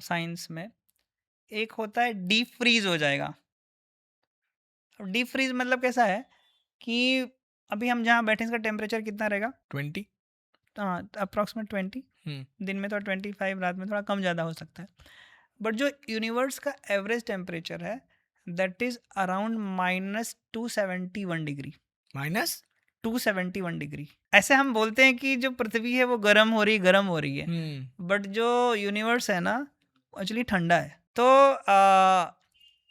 साइंस में. एक होता है डीप फ्रीज हो जाएगा. अब डीप फ्रीज मतलब कैसा है कि अभी हम जहाँ बैठे इसका टेम्परेचर कितना रहेगा, 20. हाँ अप्रॉक्सीमेट 20. हम्म. दिन में तो 25, रात में थोड़ा कम ज़्यादा हो सकता है. बट जो यूनिवर्स का एवरेज टेम्परेचर है that is around -271 degree. Minus. 271 degree. ऐसे हम बोलते हैं कि जो पृथ्वी है वो गर्म हो रही है, बट जो यूनिवर्स है ना एक्चुअली ठंडा है. तो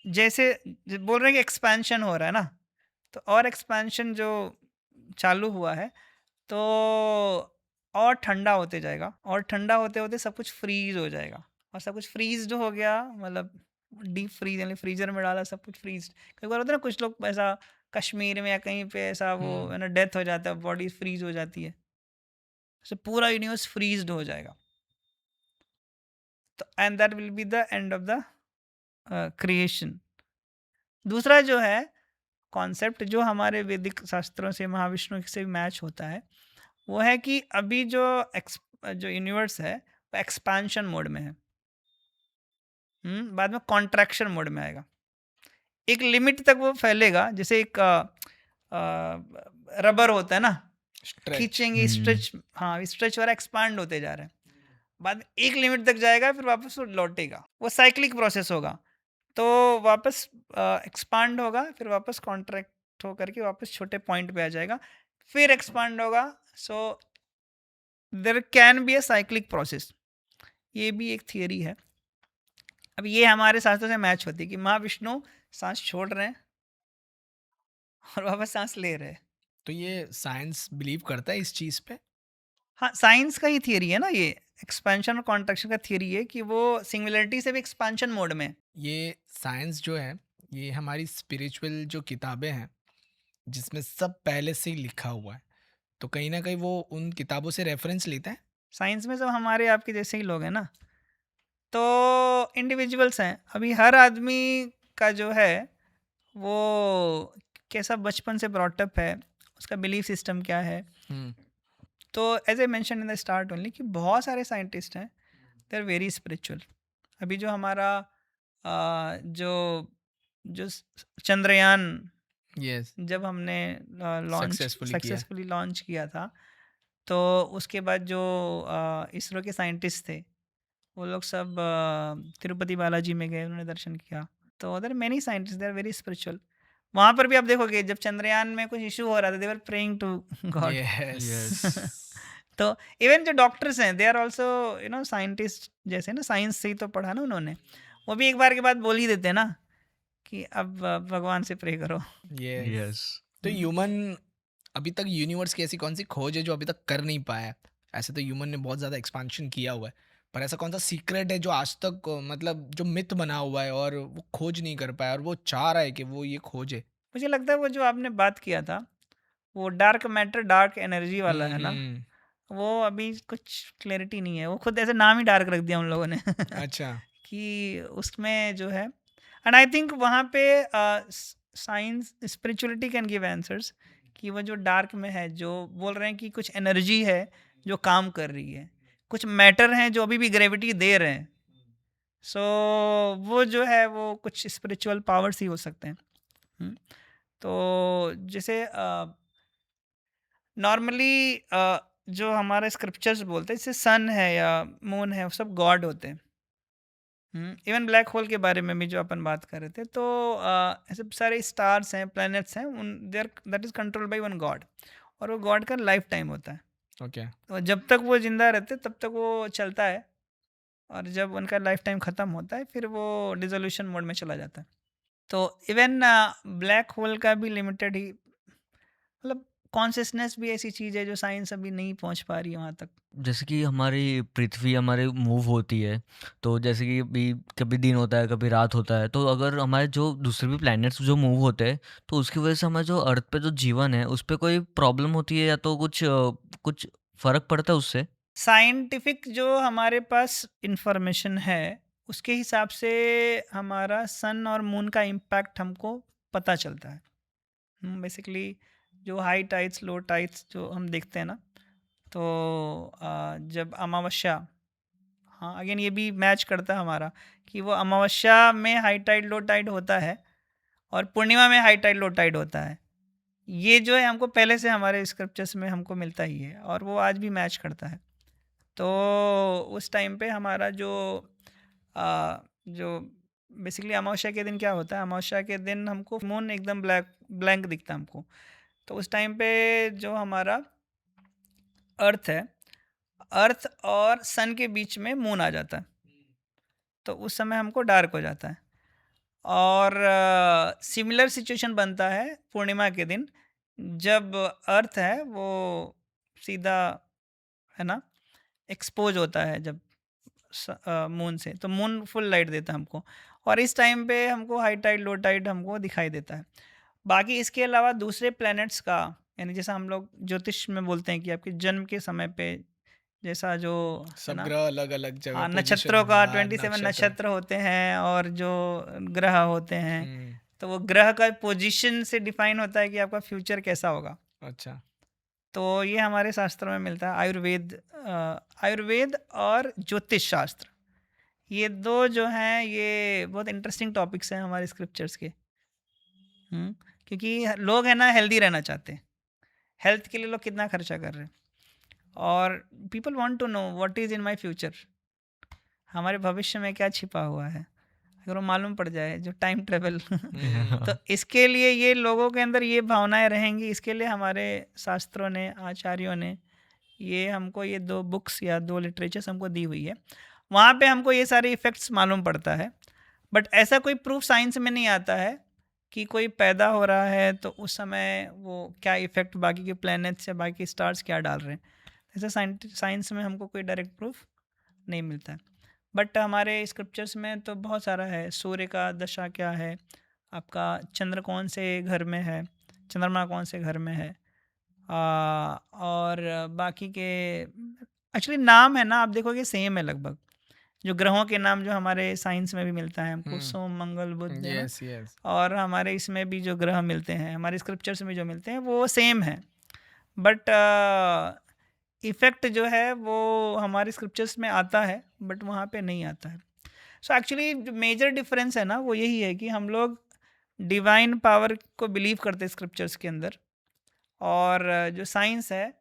जैसे बोल रहे हैं कि एक्सपेंशन हो रहा है ना, तो और एक्सपेंशन जो चालू हुआ है तो और ठंडा होते जाएगा, और ठंडा होते होते सब कुछ फ्रीज हो जाएगा. और सब कुछ फ्रीज हो गया मतलब डीप फ्रीज यानी फ्रीजर में डाला सब कुछ फ्रीज. कई बार होता है ना कुछ लोग ऐसा कश्मीर में या कहीं पे ऐसा वो है ना डेथ हो जाता है, बॉडी फ्रीज हो जाती है, तो पूरा यूनिवर्स फ्रीज्ड हो जाएगा. तो and that will be the end of the creation. दूसरा जो है कॉन्सेप्ट जो हमारे वैदिक शास्त्रों से महाविष्णु से मैच होता है वो है कि अभी जो जो यूनिवर्स है वो एक्सपांशन मोड में है. बाद में कॉन्ट्रैक्शन मोड में आएगा. एक लिमिट तक वो फैलेगा, जैसे एक रबर होता है ना, स्ट्रेच. खींचेंगे स्ट्रेच, हाँ स्ट्रेच वाला एक्सपांड होते जा रहा है. बाद में एक लिमिट तक जाएगा फिर वापस वो लौटेगा. वो साइक्लिक प्रोसेस होगा. तो वापस एक्सपांड होगा फिर वापस कॉन्ट्रैक्ट होकर के वापस छोटे पॉइंट पे आ जाएगा, फिर एक्सपांड होगा. So there can be a cyclic process. ये भी एक थियरी है. अब ये हमारे शास्त्रों से मैच होती है कि महाविष्णु सांस छोड़ रहे हैं और वापस सांस ले रहे हैं. तो ये साइंस बिलीव करता है इस चीज पे? हाँ, साइंस का ही थियरी है ना ये. एक्सपेंशन और कॉन्ट्रैक्शन का थियरी है कि वो सिंगुलरिटी से भी एक्सपेंशन मोड में है. ये साइंस जो है ये हमारी स्पिरिचुअल जो किताबें हैं जिसमें सब पहले से ही लिखा हुआ है, तो कहीं ना कहीं वो उन किताबों से रेफरेंस लेता है. साइंस में सब हमारे आपके जैसे ही लोग हैं ना, तो इंडिविजुअल्स हैं. अभी हर आदमी का जो है वो कैसा बचपन से ब्रॉटअप है, उसका बिलीफ सिस्टम क्या है. तो as I mention in the start only कि बहुत सारे साइंटिस्ट हैं दे आर वेरी स्पिरिचुअल. अभी जो हमारा जो जो चंद्रयान यस. जब हमने लॉन्च सक्सेसफुली किया. सक्सेसफुली लॉन्च किया था, तो उसके बाद जो इसरो के साइंटिस्ट थे वो लोग सब तिरुपति बालाजी में गए, उन्होंने दर्शन किया. तो other many scientist they are very spiritual. वहाँ पर भी आप देखोगे जब चंद्रयान में कुछ इशू हो रहा था, दे वर प्रेइंग टू गॉड। यस तो इवन जो डॉक्टर्स हैं दे आर ऑल्सो साइंटिस्ट, जैसे ना साइंस से ही तो पढ़ा ना उन्होंने, वो भी एक बार के बाद बोल ही देते हैं ना कि अब भगवान से प्रे करो। यस यस तो ह्यूमन अभी तक यूनिवर्स की ऐसी कौन सी खोज है जो अभी तक कर नहीं पाया है? ऐसे तो ह्यूमन ने बहुत ज़्यादा एक्सपांशन किया हुआ है, पर ऐसा कौन सा सीक्रेट है जो आज तक मतलब जो मिथ बना हुआ है और वो खोज नहीं कर पाया और वो चाह रहा है कि वो ये खोजे? मुझे लगता है वो जो आपने बात किया था, वो डार्क मैटर डार्क एनर्जी वाला है ना, हम्म। वो अभी कुछ क्लैरिटी नहीं है। वो खुद ऐसे नाम ही डार्क रख दिया उन लोगों ने अच्छा। कि उसमें जो है, एंड आई थिंक वहाँ पे science spirituality can give answers कि वो जो डार्क में है, जो बोल रहे हैं कि कुछ एनर्जी है जो काम कर रही है, कुछ मैटर हैं जो अभी भी ग्रेविटी दे रहे हैं। सो वो जो है वो कुछ स्पिरिचुअल पावर्स ही हो सकते हैं। हम्म, तो जैसे नॉर्मली जो हमारे स्क्रिप्चर्स बोलते हैं, जैसे सन है या मून है, वो सब गॉड होते हैं। इवन ब्लैक होल के बारे में भी जो अपन बात कर रहे थे, तो ऐसे सारे स्टार्स हैं, प्लैनेट्स हैं, उन there that is control by one god, और वो गॉड का लाइफ टाइम होता है। ओके। तो जब तक वो जिंदा रहते तब तक वो चलता है, और जब उनका लाइफ टाइम ख़त्म होता है फिर वो डिसोल्यूशन मोड में चला जाता है। तो इवन ब्लैक होल का भी लिमिटेड ही, मतलब कॉन्शियसनेस भी ऐसी चीज़ है जो साइंस अभी नहीं पहुंच पा रही है वहाँ तक। जैसे कि हमारी पृथ्वी हमारे मूव होती है, तो जैसे कि अभी कभी दिन होता है कभी रात होता है, तो अगर हमारे जो दूसरे भी प्लैनेट्स जो मूव होते हैं, तो उसकी वजह से हमारे जो अर्थ पे जो जीवन है उस पे कोई प्रॉब्लम होती है या तो कुछ फर्क पड़ता है उससे? साइंटिफिक जो हमारे पास इंफॉर्मेशन है उसके हिसाब से हमारा सन और मून का इम्पैक्ट हमको पता चलता है। बेसिकली जो हाई टाइड्स लो टाइड्स जो हम देखते हैं ना, तो जब अमावस्या, हाँ अगेन ये भी मैच करता है हमारा कि वो अमावस्या में हाई टाइड लो टाइड होता है और पूर्णिमा में हाई टाइड लो टाइड होता है। ये जो है हमको पहले से हमारे स्क्रिप्चर्स में हमको मिलता ही है, और वो आज भी मैच करता है। तो उस टाइम पे हमारा जो बेसिकली अमावस्या के दिन क्या होता है, अमावस्या के दिन हमको मून एकदम ब्लैंक दिखता है हमको। तो उस टाइम पे जो हमारा अर्थ है, अर्थ और सन के बीच में मून आ जाता है, तो उस समय हमको डार्क हो जाता है। और सिमिलर सिचुएशन बनता है पूर्णिमा के दिन, जब अर्थ है वो सीधा, है ना, एक्सपोज होता है जब मून से, तो मून फुल लाइट देता है हमको, और इस टाइम पे हमको हाई टाइड लो टाइड हमको दिखाई देता है। बाकी इसके अलावा दूसरे प्लैनेट्स का, यानी जैसा हम लोग ज्योतिष में बोलते हैं कि आपके जन्म के समय पे जैसा जो है सब ना, ग्रह अलग अलग जगह हाँ पोजीशन नक्षत्रों में, का हाँ 27 नक्षत्र। नक्षत्र होते हैं और जो ग्रह होते हैं, हम्म। तो वो ग्रह का पोजीशन से डिफाइन होता है कि आपका फ्यूचर कैसा होगा। अच्छा। तो ये हमारे शास्त्रों में मिलता है, आयुर्वेद और ज्योतिष शास्त्र, ये दो जो हैं ये बहुत इंटरेस्टिंग टॉपिक्स हैं हमारे स्क्रिप्चर्स के। क्योंकि लोग है ना हेल्दी रहना चाहते हैं, हेल्थ के लिए लोग कितना खर्चा कर रहे हैं, और people want to know what is in my future, हमारे भविष्य में क्या छिपा हुआ है, अगर वो मालूम पड़ जाए, जो टाइम ट्रेवल तो इसके लिए ये लोगों के अंदर ये भावनाएं रहेंगी, इसके लिए हमारे शास्त्रों ने, आचार्यों ने ये हमको ये दो बुक्स या दो लिटरेचर्स हमको दी हुई है। वहाँ पे हमको ये सारे इफ़ेक्ट्स मालूम पड़ता है, बट ऐसा कोई प्रूफ साइंस में नहीं आता है कि कोई पैदा हो रहा है तो उस समय वो क्या इफ़ेक्ट बाकी के प्लैनेट्स या बाकी स्टार्स क्या डाल रहे हैं, ऐसा साइंस में हमको कोई डायरेक्ट प्रूफ नहीं मिलता है। बट हमारे स्क्रिप्चर्स में तो बहुत सारा है, सूर्य का दशा क्या है, आपका चंद्र कौन से घर में है, चंद्रमा कौन से घर में है, और बाकी के एक्चुअली नाम है ना, आप देखोगे सेम है लगभग, जो ग्रहों के नाम जो हमारे साइंस में भी मिलता है हमको, सोम मंगल बुध, है ना, यस यस। और हमारे इसमें भी जो ग्रह मिलते हैं, हमारे स्क्रिप्चर्स में जो मिलते हैं वो सेम है, बट इफ़ेक्ट जो है वो हमारे स्क्रिप्चर्स में आता है बट वहाँ पे नहीं आता है। सो एक्चुअली जो मेजर डिफरेंस है ना वो यही है कि हम लोग डिवाइन पावर को बिलीव करते हैं स्क्रिप्चर्स के अंदर, और जो साइंस है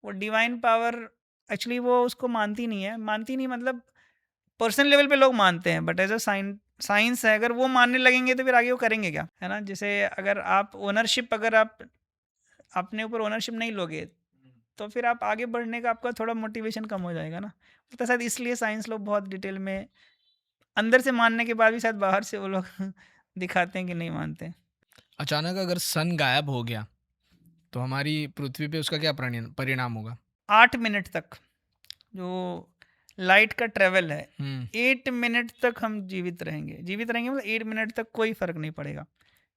वो डिवाइन पावर एक्चुअली वो उसको मानती नहीं है, मानती नहीं मतलब पर्सनल लेवल पे लोग मानते हैं, बट एज अ साइंस है, अगर वो मानने लगेंगे तो फिर आगे वो करेंगे क्या, है ना? जैसे अगर आप ओनरशिप, अगर आप अपने ऊपर ओनरशिप नहीं लोगे तो फिर आप आगे बढ़ने का आपका थोड़ा मोटिवेशन कम हो जाएगा ना। तो शायद इसलिए साइंस लोग बहुत डिटेल में अंदर से मानने के बाद भी शायद बाहर से वो लोग दिखाते हैं कि नहीं मानते। अचानक अगर सन गायब हो गया तो हमारी पृथ्वी पे उसका क्या परिणाम होगा? 8 मिनट तक जो लाइट का ट्रेवल है, हम्म 8 मिनट तक हम जीवित रहेंगे। जीवित रहेंगे मतलब 8 मिनट तक कोई फ़र्क नहीं पड़ेगा,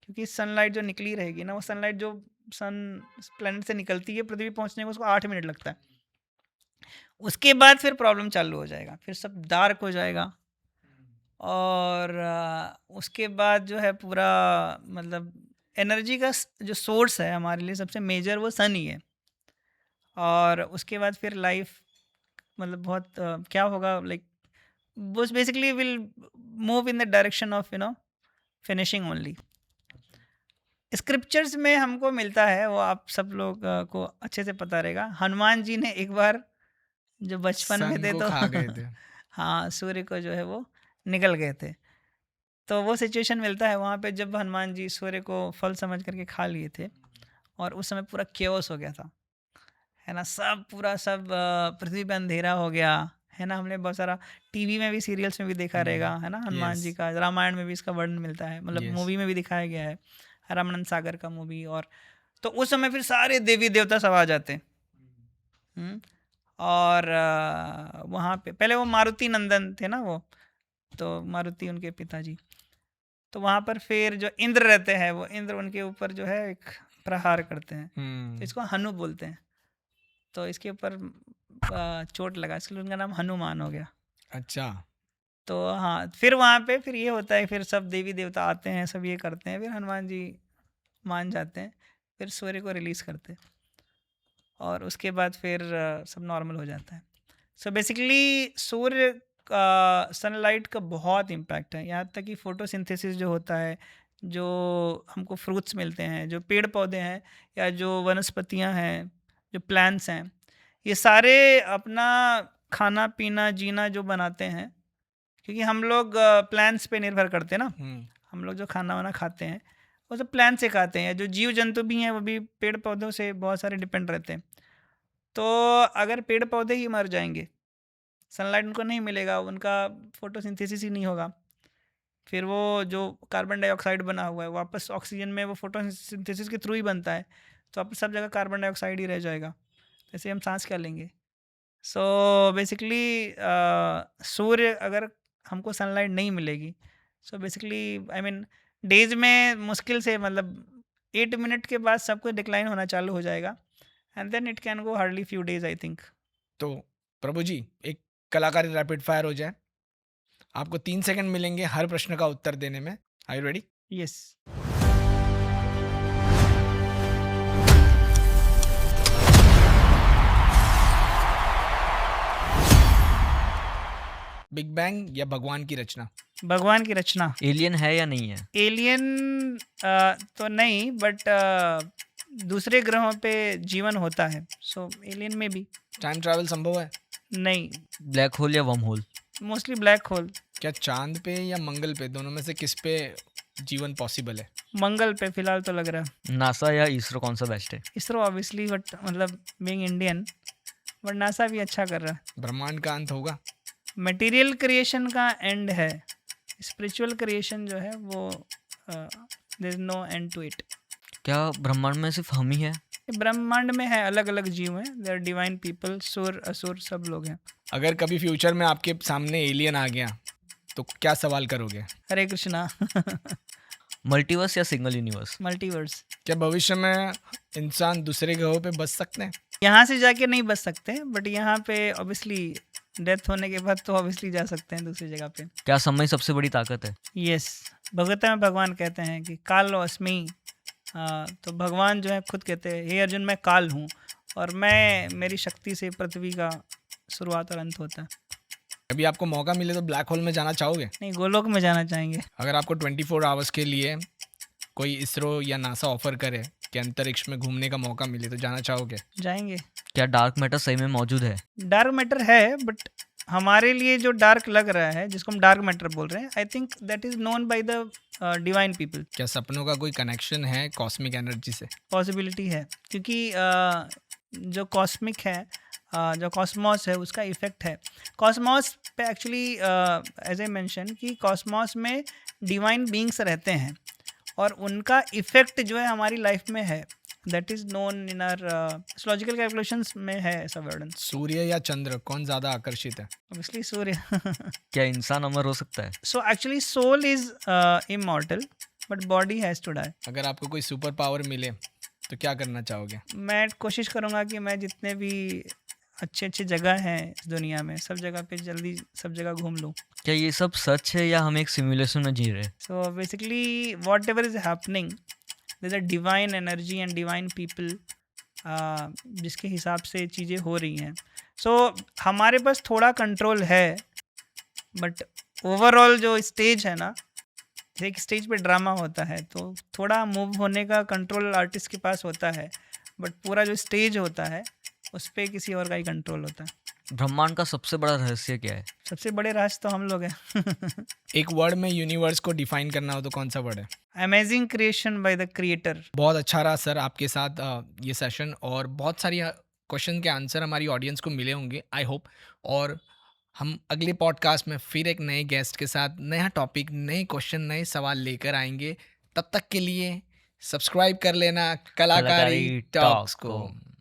क्योंकि सनलाइट जो निकली रहेगी ना, वो सनलाइट जो सन प्लेनेट से निकलती है पृथ्वी पहुंचने को उसको 8 मिनट लगता है। उसके बाद फिर प्रॉब्लम चालू हो जाएगा, फिर सब डार्क हो जाएगा। और उसके बाद जो है पूरा, मतलब एनर्जी का जो सोर्स है हमारे लिए सबसे मेजर वो सन ही है। और उसके बाद फिर लाइफ मतलब बहुत क्या होगा, लाइक वो basically will move in the direction of finishing only. Scriptures में हमको मिलता है, वो आप सब लोग को अच्छे से पता रहेगा। हनुमान जी ने एक बार जो बचपन में सन थे को तो खा गए थे। हाँ, सूर्य को जो है वो निकल गए थे। तो वो सिचुएशन मिलता है वहाँ पे जब हनुमान जी सूर्य को फल समझ करके खा लिए थे, और उस समय पूरा केओस हो गया था, है ना? सब पूरा सब पृथ्वी पे अंधेरा हो गया, है ना? हमने बहुत सारा टीवी में भी, सीरियल्स में भी देखा रहेगा, है ना? हनुमान जी यस का रामायण में भी इसका वर्णन मिलता है, मतलब यस मूवी में भी दिखाया गया है, रामानंद सागर का मूवी। और तो उस समय फिर सारे देवी देवता सब आ जाते हैं। और वहाँ पे पहले वो मारुति नंदन थे ना, वो तो मारुति उनके पिताजी। तो वहाँ पर फिर जो इंद्र रहते हैं, वो इंद्र उनके ऊपर जो है एक प्रहार करते हैं, तो इसको हनु बोलते हैं। तो इसके ऊपर चोट लगा, इसलिए उनका नाम हनुमान हो गया। अच्छा तो हाँ, फिर वहाँ पे फिर ये होता है, फिर सब देवी देवता आते हैं, सब ये करते हैं, फिर हनुमान जी मान जाते हैं, फिर सूर्य को रिलीज़ करते हैं, और उसके बाद फिर सब नॉर्मल हो जाता है। सो बेसिकली सूर्य का, सनलाइट का बहुत इम्पैक्ट है, यहाँ तक कि फोटोसिंथेसिस जो होता है, जो हमको फ्रूट्स मिलते हैं, जो पेड़ पौधे हैं या जो वनस्पतियाँ हैं, जो प्लांट्स हैं, ये सारे अपना खाना पीना जीना जो बनाते हैं, क्योंकि हम लोग प्लांट्स पे निर्भर करते हैं ना। हम लोग जो खाना वाना खाते हैं वो सब प्लांट से खाते हैं, जो जीव जंतु भी हैं वो भी पेड़ पौधों से बहुत सारे डिपेंड रहते हैं। तो अगर पेड़ पौधे ही मर जाएंगे, सनलाइट उनको नहीं मिलेगा, उनका फोटोसिंथेसिस ही नहीं होगा, फिर वो जो कार्बन डाइऑक्साइड बना हुआ है वापस ऑक्सीजन में वो फोटोसिंथेसिस के थ्रू ही बनता है, तो आप सब जगह कार्बन डाइऑक्साइड ही रह जाएगा, जैसे हम सांस क्या लेंगे। सो बेसिकली सूर्य अगर हमको सनलाइट नहीं मिलेगी, so basically I mean days में मुश्किल से मतलब 8 मिनट के बाद सब कुछ डिक्लाइन होना चालू हो जाएगा, and then it can go hardly few days I think. तो प्रभु जी, एक कलाकारी रैपिड फायर हो जाए। आपको 3 सेकंड मिलेंगे हर प्रश्न का उत्तर देने में। Are you ready? Yes. Big bang या भगवान की रचना? भगवान की रचना। एलियन है या नहीं है? एलियन तो नहीं, बट दूसरे ग्रहों पे जीवन होता है, सो एलियन में भी टाइम ट्रैवल संभव है? नहीं, ब्लैक होल या worm hole? Mostly black hole. क्या चांद पे या मंगल पे, दोनों में से किस पे जीवन पॉसिबल है? मंगल पे फिलहाल तो लग रहा है। नासा या इसरो, कौन सा बेस्ट है? इसरो ऑब्वियसली, बट मतलब बीइंग इंडियन, बट नासा भी अच्छा कर रहा है। ब्रह्मांड का अंत होगा? मटेरियल क्रिएशन का एंड है, स्पिरिचुअल क्रिएशन जो है वो there is no end to it. क्या ब्रह्मांड में सिर्फ हम ही है? ब्रह्मांड में है, अलग अलग जीव हैं, दे आर डिवाइन पीपल, सुर असुर सब लोग हैं। अगर कभी फ्यूचर में आपके सामने एलियन आ गया तो क्या सवाल करोगे? हरे कृष्णा। मल्टीवर्स या सिंगल यूनिवर्स? मल्टीवर्स। क्या भविष्य में इंसान दूसरे ग्रहों पे बच सकते हैं? यहाँ से जाके नहीं बच सकते, बट यहाँ पे ऑब्वियसली डेथ होने के बाद तो ऑब्वियसली जा सकते हैं दूसरी जगह पे। क्या समय सबसे बड़ी ताकत है? यस, भगवता में भगवान कहते हैं कि कालो अस्मि। तो भगवान जो है खुद कहते हैं, हे अर्जुन मैं काल हूँ, और मेरी शक्ति से पृथ्वी का शुरुआत और अंत होता है। अभी आपको मौका मिले तो ब्लैक होल में जाना चाहोगे? नहीं, गोलोक में जाना चाहेंगे। अगर आपको 24 आवर्स के लिए कोई इसरो या नासा ऑफर करे कि अंतरिक्ष में घूमने का मौका मिले तो जाना चाहोगे? जाएंगे। क्या डार्क मैटर सही में मौजूद है? डार्क मैटर है, बट हमारे लिए जो डार्क लग रहा है, जिसको हम डार्क मैटर बोल रहे हैं, I think that is known by the divine people. क्या सपनों का कोई कनेक्शन है कॉस्मिक एनर्जी से? पॉसिबिलिटी है, क्योंकि जो कॉस्मिक है, जो कॉस्मॉस है, उसका इफेक्ट है कॉस्मॉस पे एक्चुअली। एज ए मेंशन कि कॉस्मॉस में डिवाइन बीइंग्स रहते हैं और उनका इफेक्ट जो है हमारी लाइफ में है। That is known in our astrological calculations में है ऐसा वर्णन। सूर्य या चंद्र कौन ज्यादा आकर्षित है? ऑब्वियसली सूर्य। क्या इंसान अमर हो सकता है? So actually soul is immortal but body has to die. अगर आपको कोई सुपर पावर मिले तो क्या करना चाहोगे? मैं कोशिश करूँगा कि मैं जितने भी अच्छे अच्छे जगह हैं इस दुनिया में, सब जगह पे जल्दी सब जगह घूम लूँ। क्या ये सब सच है या हम एक सिमुलेशन में जी रहे हैं? So basically whatever is happening, there a divine energy and divine people जिसके हिसाब से चीज़ें हो रही हैं। सो हमारे पास थोड़ा कंट्रोल है, बट ओवरऑल जो स्टेज है ना, एक स्टेज पे ड्रामा होता है तो थोड़ा मूव होने का कंट्रोल आर्टिस्ट के पास होता है, बट पूरा जो स्टेज होता है उस पर किसी और का ही कंट्रोल होता है। ब्रह्मांड का सबसे बड़ा रहस्य क्या है? सबसे बड़े राज तो हम लोग हैं। एक वर्ड में यूनिवर्स को डिफाइन करना हो तो कौन सा वर्ड है? Amazing creation by the creator. बहुत अच्छा रहा सर आपके साथ ये सेशन, और बहुत सारी क्वेश्चन के आंसर हमारी ऑडियंस को मिले होंगे आई होप। और हम अगले पॉडकास्ट में फिर एक नए गेस्ट के साथ नया टॉपिक, नए क्वेश्चन, नए सवाल लेकर आएंगे। तब तक के लिए सब्सक्राइब कर लेना कलाकारी कलाकारी टॉक्स टॉक को। को।